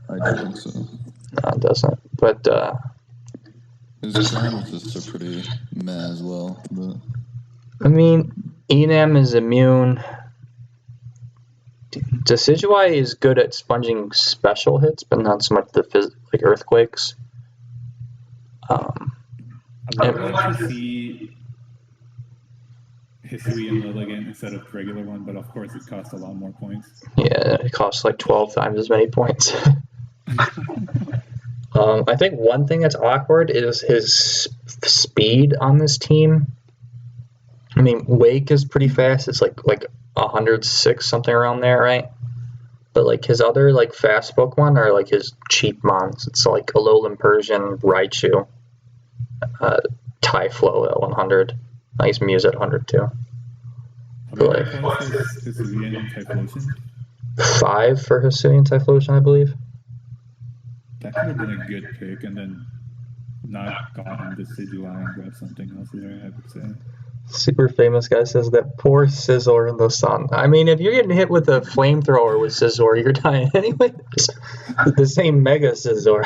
I don't think so. No, it doesn't. But His crown was just a pretty meh as well. But I mean, Enam is immune. Decidueye is good at sponging special hits, but not so much like earthquakes. I would like to see Hisuian Lil again instead of regular one, but of course it costs a lot more points. Yeah, it costs like 12 times as many points. I think one thing that's awkward is his speed on this team. I mean, Wake is pretty fast. It's like 106, something around there, right? But like his other like fast Pokemon are like his cheap mons. It's like Alolan Persian, Raichu, Typhlo at 100. Nice Muse at 100 too. How many points is Hisuian Typhlosion? 5 for Hisuian Typhlosion, I believe. That could have been a good pick, and then not gotten Decidueye and grab something else there, I would say. Super famous guy says that poor Scizor in the sun. I mean, if you're getting hit with a flamethrower with Scizor, you're dying anyway. The same Mega Scizor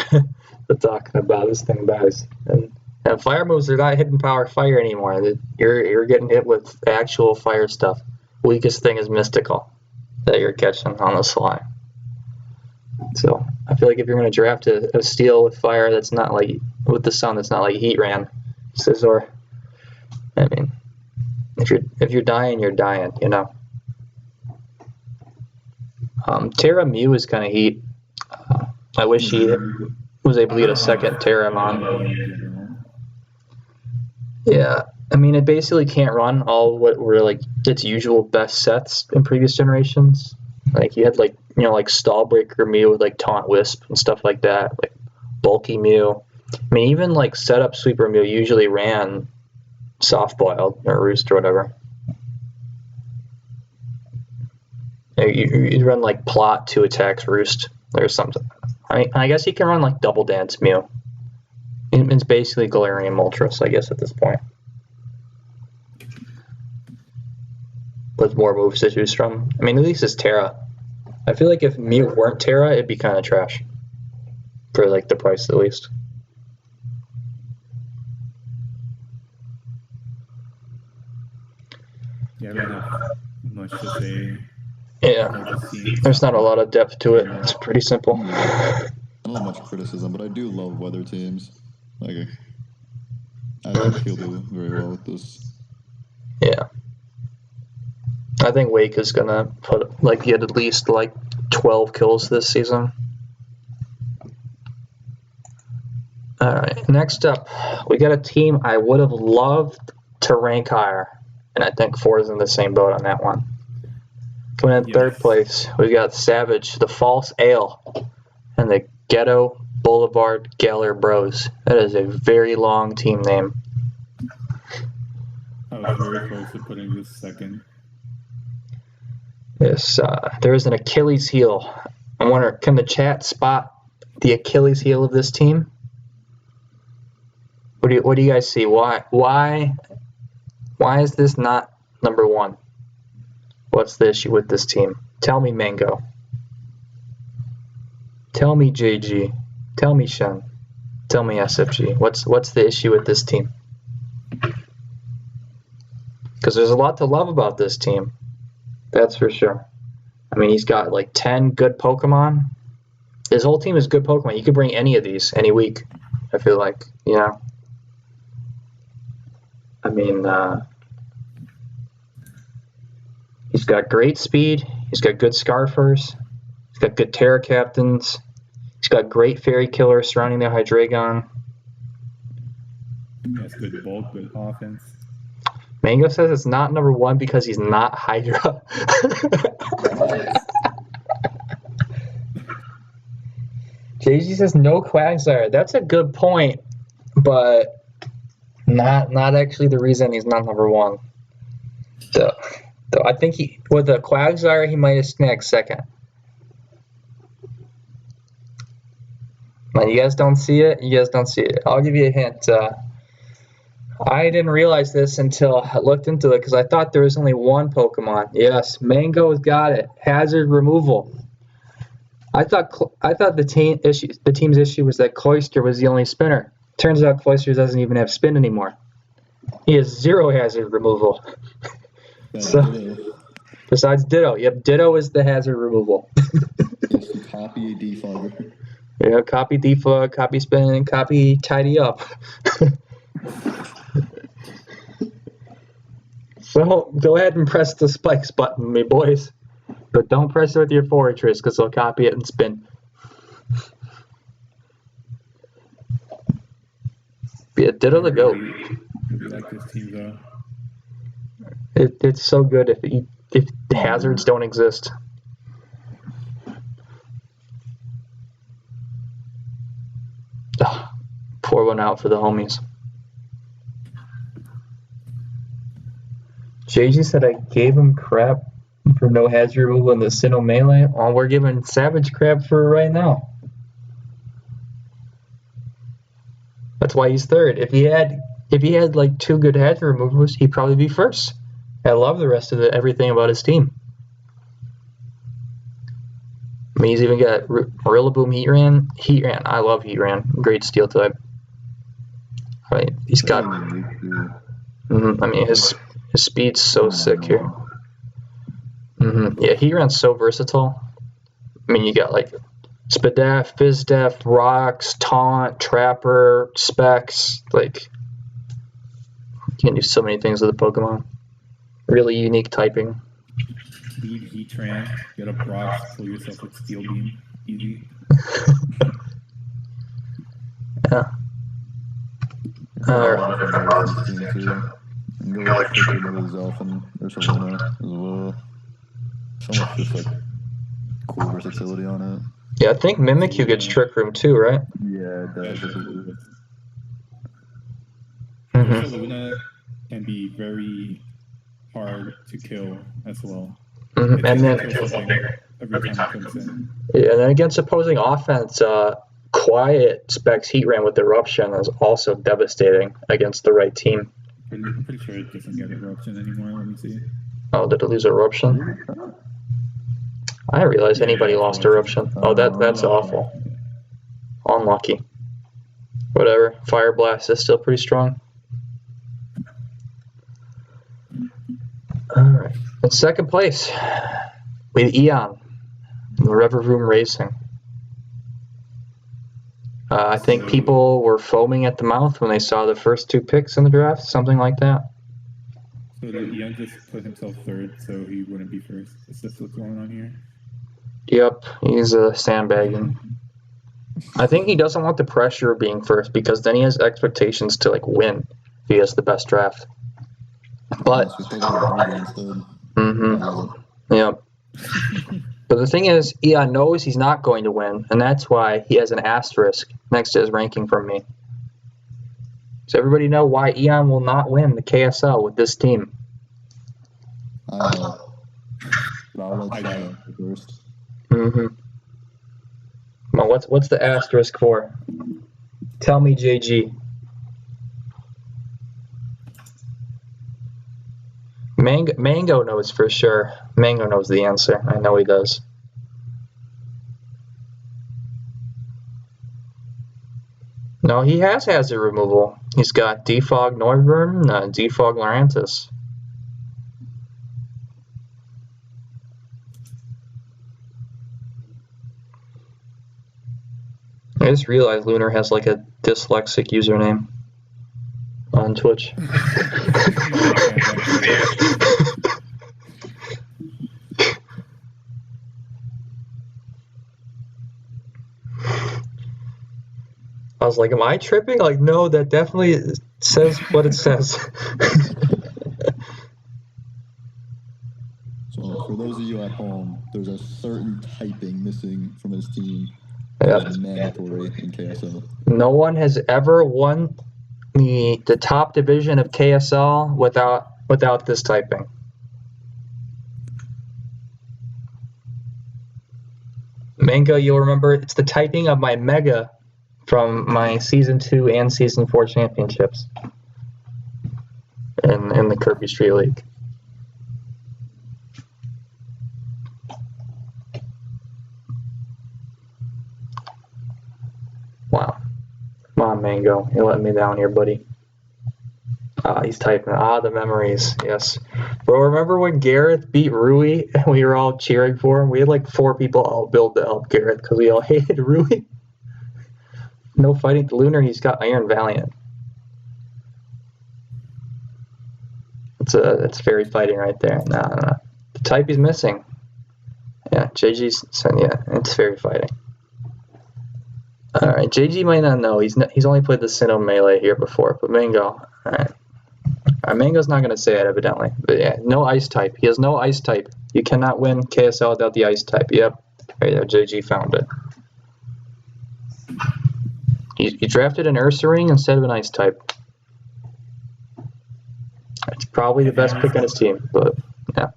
we're talking about. This thing dies. And fire moves are not hidden power fire anymore. You're getting hit with actual fire stuff. Weakest thing is Mystical that you're catching on the slide. So I feel like if you're going to draft a steel with fire that's not like with the sun, that's not like Heatran, Scizor. I mean, if you're dying, you're dying, you know. Terra Mew is kind of heat. I wish he was able to get a second Terramon. Yeah, I mean, it basically can't run all what were like its usual best sets in previous generations. Like you had like Stallbreaker Mew with like Taunt Wisp and stuff like that, like bulky Mew. I mean, even like setup Sweeper Mew usually ran Soft Boiled or Roost or whatever. You'd run like Plot 2 attacks Roost or something. I mean, I guess he can run like Double Dance Mew. It's basically Galarian Moltres, I guess, at this point. With more moves to choose from. I mean, at least it's Terra. I feel like if Mew weren't Terra, it'd be kind of trash. For like the price, at least. Yeah, I don't have much to say. Yeah, there's not a lot of depth to it. It's pretty simple. I don't have much criticism, but I do love weather teams. Like, I think he'll do very well with this. Yeah. I think Wake is going to get at least like 12 kills this season. Alright, next up, we got a team I would have loved to rank higher. And I think 4 is in the same boat on that one. Coming in third place, we got Savage, the False Ale, and the Ghetto Boulevard Galler Bros. That is a very long team name. I was very close to putting this second. Yes, there is an Achilles heel. I wonder, can the chat spot the Achilles heel of this team? What do you guys see? Why is this not number 1? What's the issue with this team? Tell me, Mango. Tell me, JG. Tell me, Shen. Tell me, SFG. What's the issue with this team? Because there's a lot to love about this team. That's for sure. I mean, he's got like 10 good Pokemon. His whole team is good Pokemon. You could bring any of these any week, I feel like, you know? I mean, he's got great speed. He's got good Scarfers. He's got good Terra Captains. He's got great Fairy Killer surrounding the Hydreigon. He has good bulk, good offense. Mango says it's not number 1 because he's not Hydra. JG says no Quagsire. That's a good point, but not actually the reason he's not number 1. So I think with the Quagsire he might have snagged second. Now, you guys don't see it? You guys don't see it. I'll give you a hint. I didn't realize this until I looked into it because I thought there was only one Pokemon. Yes, Mango's got it. Hazard removal. I thought the team's issue was that Cloyster was the only spinner. Turns out Quagsire doesn't even have spin anymore. He has 0 hazard removal. So, besides Ditto. Yep, Ditto is the hazard removal. Yes, to copy a defogger. Yeah, copy defog, copy spin, copy tidy up. So go ahead and press the spikes button, me boys. But don't press it with your fortress because they'll copy it and spin. Yeah, Ditto the GOAT. Really like this team though. It's so good if the hazards don't exist. Ugh, pour one out for the homies. JG said I gave him crap for no hazard removal in the Sinnoh melee. Oh, we're giving Savage crap for it right now. That's why he's third. If he had like 2 good hazard removals, he'd probably be first. I love the rest of everything about his team. I mean, he's even got Rillaboom Heat Ran. I love Heat Ran. Great steel type. I mean, he's got. I mean, his speed's so sick here. Yeah, Heat Ran's so versatile. I mean, you got like Spadef, Fizdef, Rocks, Taunt, Trapper, Specs. Like, you can do so many things with a Pokemon. Really unique typing. Lead Heatran, get up rocks, kill yourself with Steel Beam. Easy. Yeah. Alright. And go with Flicker, Mother's Elf, and Ursaluna as well. So much just like cool versatility on it. Yeah, I think Mimikyu gets Trick Room too, right? Yeah, it does. Ursaluna can be very hard to kill as well. And then Every time it comes in. Yeah, and then against opposing offense, Quiet Specs Heat Ran with Eruption is also devastating against the right team. Pretty sure it doesn't get Eruption anymore. Let me see. Oh, did it lose Eruption? I didn't realize anybody lost Eruption. Oh, that's awful. Unlucky. Whatever. Fire Blast is still pretty strong. Alright. In second place, with Eon, River Room Racing. I think people were foaming at the mouth when they saw the first 2 picks in the draft, something like that. So did Eon just put himself third so he wouldn't be first? Is this what's going on here? Yep, he's sandbagging. I think he doesn't want the pressure of being first because then he has expectations to like win if he has the best draft. But yep. But the thing is, Eon knows he's not going to win, and that's why he has an asterisk next to his ranking from me. Does everybody know why Eon will not win the KSL with this team? I know. I'll let Shia first. Well, what's the asterisk for? Tell me, JG. Mango knows for sure. Mango knows the answer. I know he does. No, he has hazard removal. He's got Defog Noivern, Defog Lurantis. I just realized Lunar has like a dyslexic username on Twitch. I was like, am I tripping? Like, no, that definitely says what it says. So for those of you at home, there's a certain typing missing from his team. Yeah. That is mandatory in KSL. No one has ever won the top division of KSL without this typing. Mango, you'll remember it's the typing of my Mega from my Season 2 and Season 4 championships in the Kirby Street League. Wow. Come on, on, Mango. You're letting me down here, buddy. He's typing. The memories. Yes. Bro, remember when Gareth beat Rui and we were all cheering for him? We had like 4 people outbuild to help Gareth because we all hated Rui. No fighting. Lunar, he's got Iron Valiant. It's fairy fighting right there. No. The type he's missing. Yeah, JG's. Yeah, it's fairy fighting. All right, JG might not know. He's only played the Sinnoh melee here before, but Mango. All right. Mango's not gonna say it evidently, but yeah, no ice type. He has no ice type. You cannot win KSL without the ice type. Yep, right there. JG found it. He drafted an Ursaring instead of an ice type. It's probably the best pick on his team, but yeah.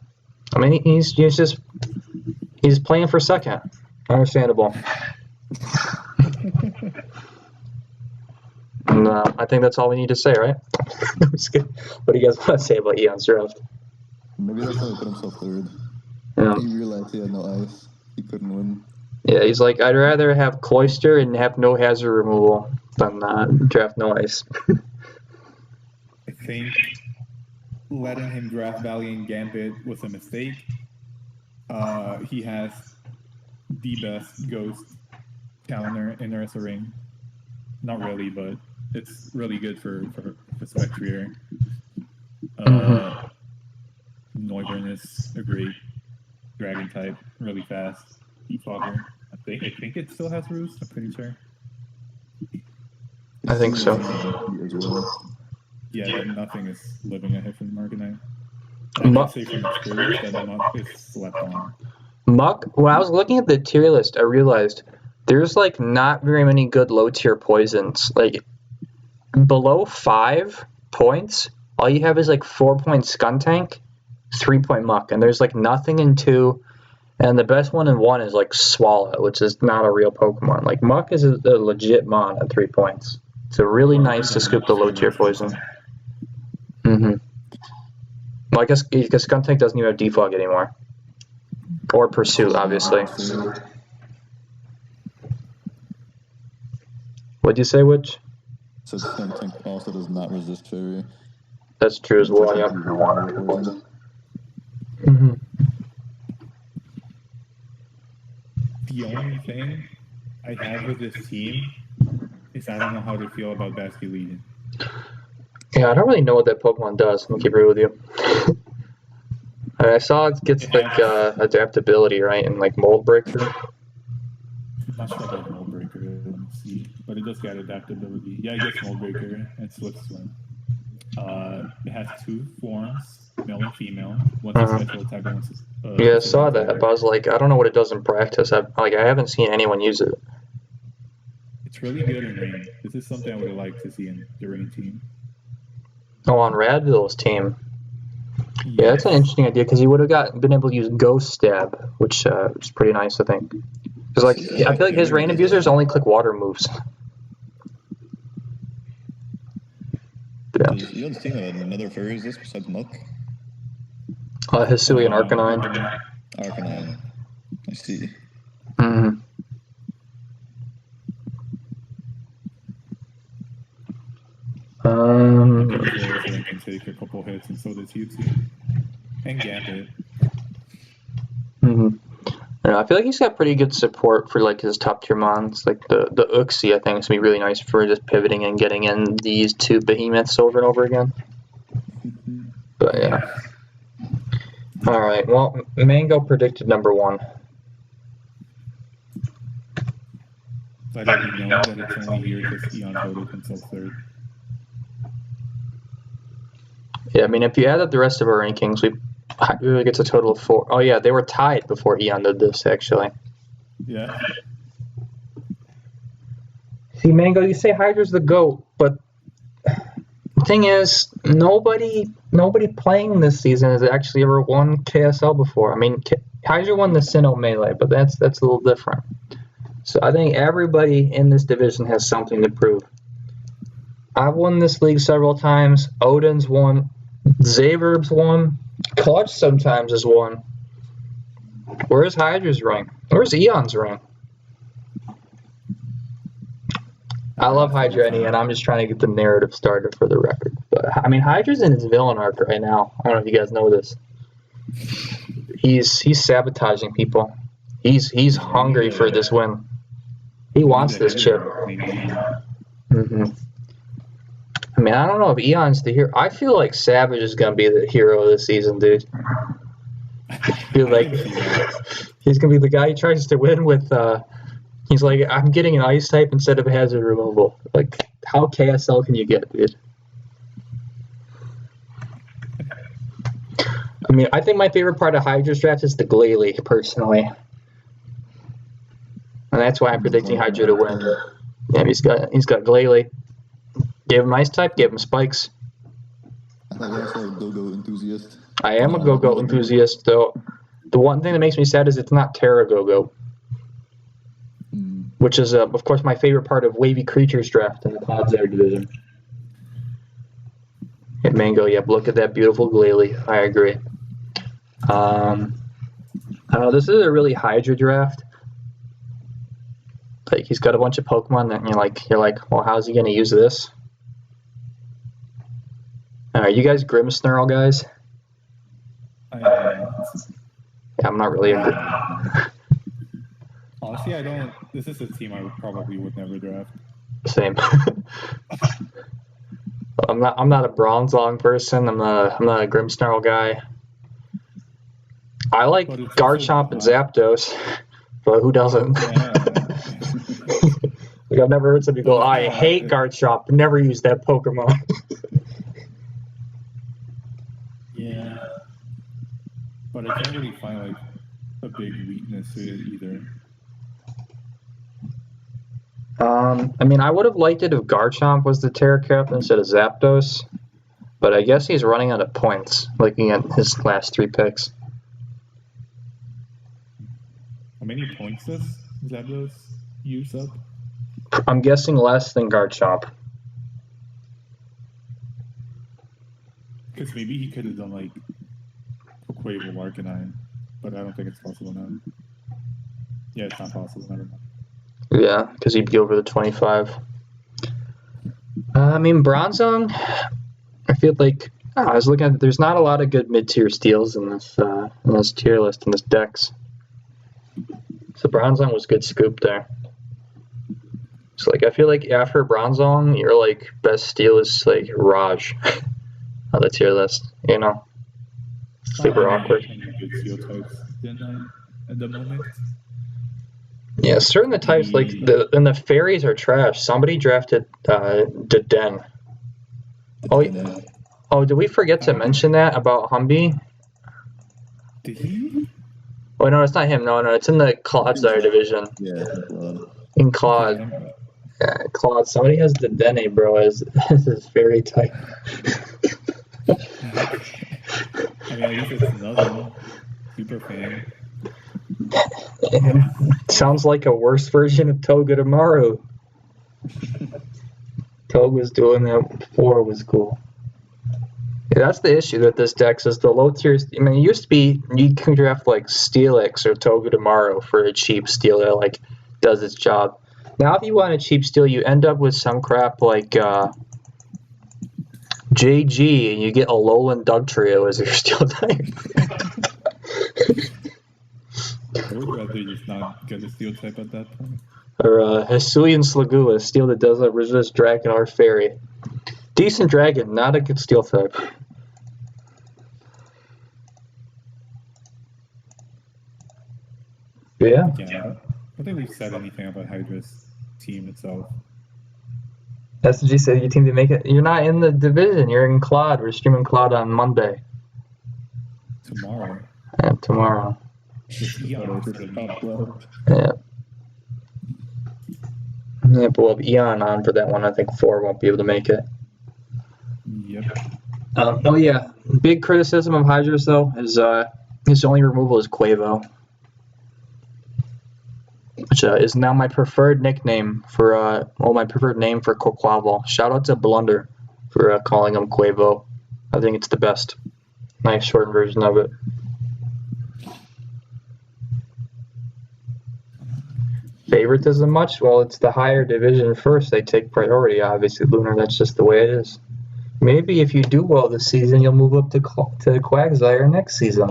I mean, he's playing for second. Understandable. And I think that's all we need to say, right? What do you guys want to say about Eon's draft? Maybe that's why he put himself third. Yeah. He realized he had no ice. He couldn't win. Yeah, he's like, I'd rather have Cloister and have no hazard removal than draft no ice. I think letting him draft Valiant Gambit was a mistake. He has the best Ghost counter in Ursaring. Not really, but it's really good for Spectrier. Noivern is a great dragon type, really fast. Defogger. I think it still has Roost, I'm pretty sure. I think so. As well. Yeah, but nothing is living ahead from Marganite. I can say from experience that Muck is slept on. Muck, when I was looking at the tier list, I realized there's like not very many good low tier poisons. Like below 5 points, all you have is like 4-point Skuntank, 3-point Muck, and there's like nothing in 2. And the best one in 1 is like Swallow, which is not a real Pokemon. Like Muck is a legit mon at 3 points. So really nice to scoop the low tier poison. Well, I guess Skuntank doesn't even have Defog anymore. Or Pursuit, obviously. What'd you say, Witch? So Skuntank also does not resist Fairy. That's true as well, yeah. The only thing I have with this team is I don't know how to feel about Basculegion. Yeah, I don't really know what that Pokemon does. I'm gonna keep real with you. I saw it gets like adaptability, right, and like Mold Breaker. I'm not sure about Mold Breaker, let me see. But it does get adaptability. Yeah, it gets Mold Breaker and Swift Swim. It has 2 forms, male and female. One's a special attack, one's yeah, I saw that, but I was like, I don't know what it does in practice. I haven't seen anyone use it. It's really good in Rain. This is something I would like to see in the Rain team. Oh, on Radville's team. Yes. Yeah, that's an interesting idea because he would have been able to use Ghost Stab, which is pretty nice, I think. Because like, I feel like his Rain abusers only click water moves. Yeah. You don't see another fairy is this besides Muck? Hisui and Arcanine. Arcanine. I see. Ursaring can take a couple hits, and so does Jutsu. And Gambit. I feel like he's got pretty good support for like his top tier mons. Like the Uxie, I think, is gonna be really nice for just pivoting and getting in these 2 behemoths over and over again. But yeah. All right. Well, Mango predicted number 1. But I didn't know that it's only here because Eon voted himself third. Yeah, I mean, if you add up the rest of our rankings, we get a total of 4. Oh yeah, they were tied before Eon did this, actually. Yeah. See, Mango, you say Hydra's the GOAT, but the thing is, nobody playing this season has actually ever won KSL before. I mean, Hydra won the Sinnoh melee, but that's a little different. So I think everybody in this division has something to prove. I've won this league several times. Odin's won. Zaverb's won. Clutch sometimes has won. Where's Hydra's ring? Where's Eon's ring? I love Hydra, and I'm just trying to get the narrative started for the record. But I mean, Hydra's in his villain arc right now. I don't know if you guys know this. He's sabotaging people. He's hungry for this win. He wants this chip. Mm-hmm. I mean, I don't know if Eon's the hero. I feel like Savage is gonna be the hero this season, dude. I feel like he's gonna be the guy who tries to win with. He's like, I'm getting an ice type instead of hazard removal. Like, how KSL can you get, dude? I mean, I think my favorite part of Hydra's draft is the Glalie, personally. And that's why I'm predicting Hydra to win. Yeah, he's got Glalie. Give him ice type, give him spikes. I thought you also a go-go enthusiast. I am a go-go enthusiast, though. The one thing that makes me sad is it's not Terra go-go. Which is, of course, my favorite part of Wavy Creatures draft in the Quagsire division. Hey, Mango, yep, look at that beautiful Glalie. I agree. I don't know, this is a really Hydra draft. Like, he's got a bunch of Pokemon that you're like, well, how's he going to use this? Are you guys Grimmsnarl guys? Yeah, I'm not really a honestly, I don't. This is a team I probably would never draft. Same. I'm not a Bronzong person. I'm not a Grimmsnarl guy. I like Garchomp and Zapdos, but who doesn't? Yeah. Like, I've never heard somebody go, I hate Garchomp, never use that Pokemon. Yeah. But I can't really find like a big weakness to it either. I mean, I would have liked it if Garchomp was the Terra Captain instead of Zapdos, but I guess he's running out of points, looking at his last 3 picks. How many points does Zapdos use up? I'm guessing less than Garchomp. Because maybe he could have done like a Quavo Arcanine, but I don't think it's possible now. Yeah, it's not possible. Never mind. Yeah, because he'd be over the 25. I mean, Bronzong, I feel like I was looking at. There's not a lot of good mid-tier steals in this tier list in this Dex. So Bronzong was good scoop there. So like I feel like after Bronzong, your like best steal is like Raj on the tier list. You know, super awkward. Good steel types at the moment. Yeah, certain the types like the fairies are trash. Somebody drafted Den. Oh, did we forget to mention that about Humby? Did he? Oh no, it's not him. No, it's in the Quagsire division. Yeah. In Claude. Yeah, Claude. Somebody has the Dene, bro, as his fairy type. I mean, at least it's another super fan. Sounds like a worse version of Togedemaru. Tog was doing that before, was cool. Yeah, that's the issue with this deck is the low tiers. I mean, it used to be you can draft like Steelix or Togedemaru for a cheap steal that like does its job. Now, if you want a cheap steal, you end up with some crap like JG, and you get a Alolan Dugtrio as your steal type. I would rather just not get a steel type at that point. Or Hisuian Slagoo, a steal that does a resist Dragon or Fairy. Decent Dragon, not a good steal type. Yeah. Yeah, I don't think we've said anything about Hydra's team itself. SG said your team didn't make it. You're not in the division. You're in Claude. We're streaming Claude on Monday. Tomorrow. Yeah, tomorrow. Yeah. Yeah. Yeah, but we'll have Eon on for that one. I think 4 won't be able to make it. Yep. Oh yeah, big criticism of Hydra's though is his only removal is Quavo, which is now my preferred nickname for my preferred name for Quaquaval. Shout out to Blunder for calling him Quavo. I think it's the best. Nice short version of it. Favoritism much? Well, it's the higher division first. They take priority, obviously, Lunar. That's just the way it is. Maybe if you do well this season, you'll move up to Quagsire next season.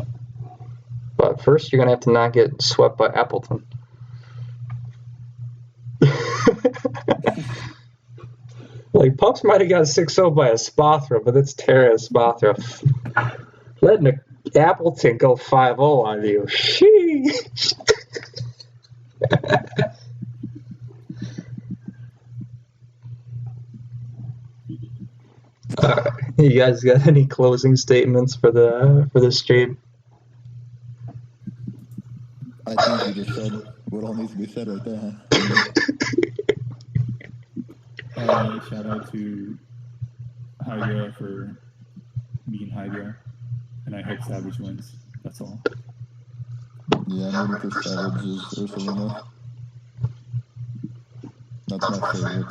But first, you're going to have to not get swept by Appleton. Like, Pups might have got 6-0 by a Spothra, but it's Terra Spothra. Letting Appleton go 5-0 on you. Sheesh. You guys got any closing statements for the stream? I think you just said what all needs to be said right there. Shout out to Hydra for being Hydra, and I hope Savage wins. That's all. Yeah, I'm rooting for Savage's Ursulina. That's my favorite.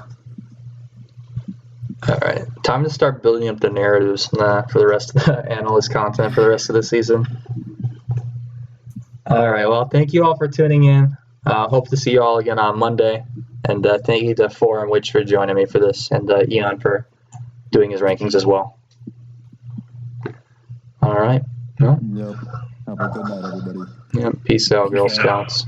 Alright, time to start building up the narratives for the rest of the analyst content for the rest of the season. Alright, well, thank you all for tuning in. Hope to see you all again on Monday. And thank you to Four Witch for joining me for this, and Eon for doing his rankings as well. Alright. Well, Yep. Have a good night, everybody. yeah, peace out, Girl Scouts.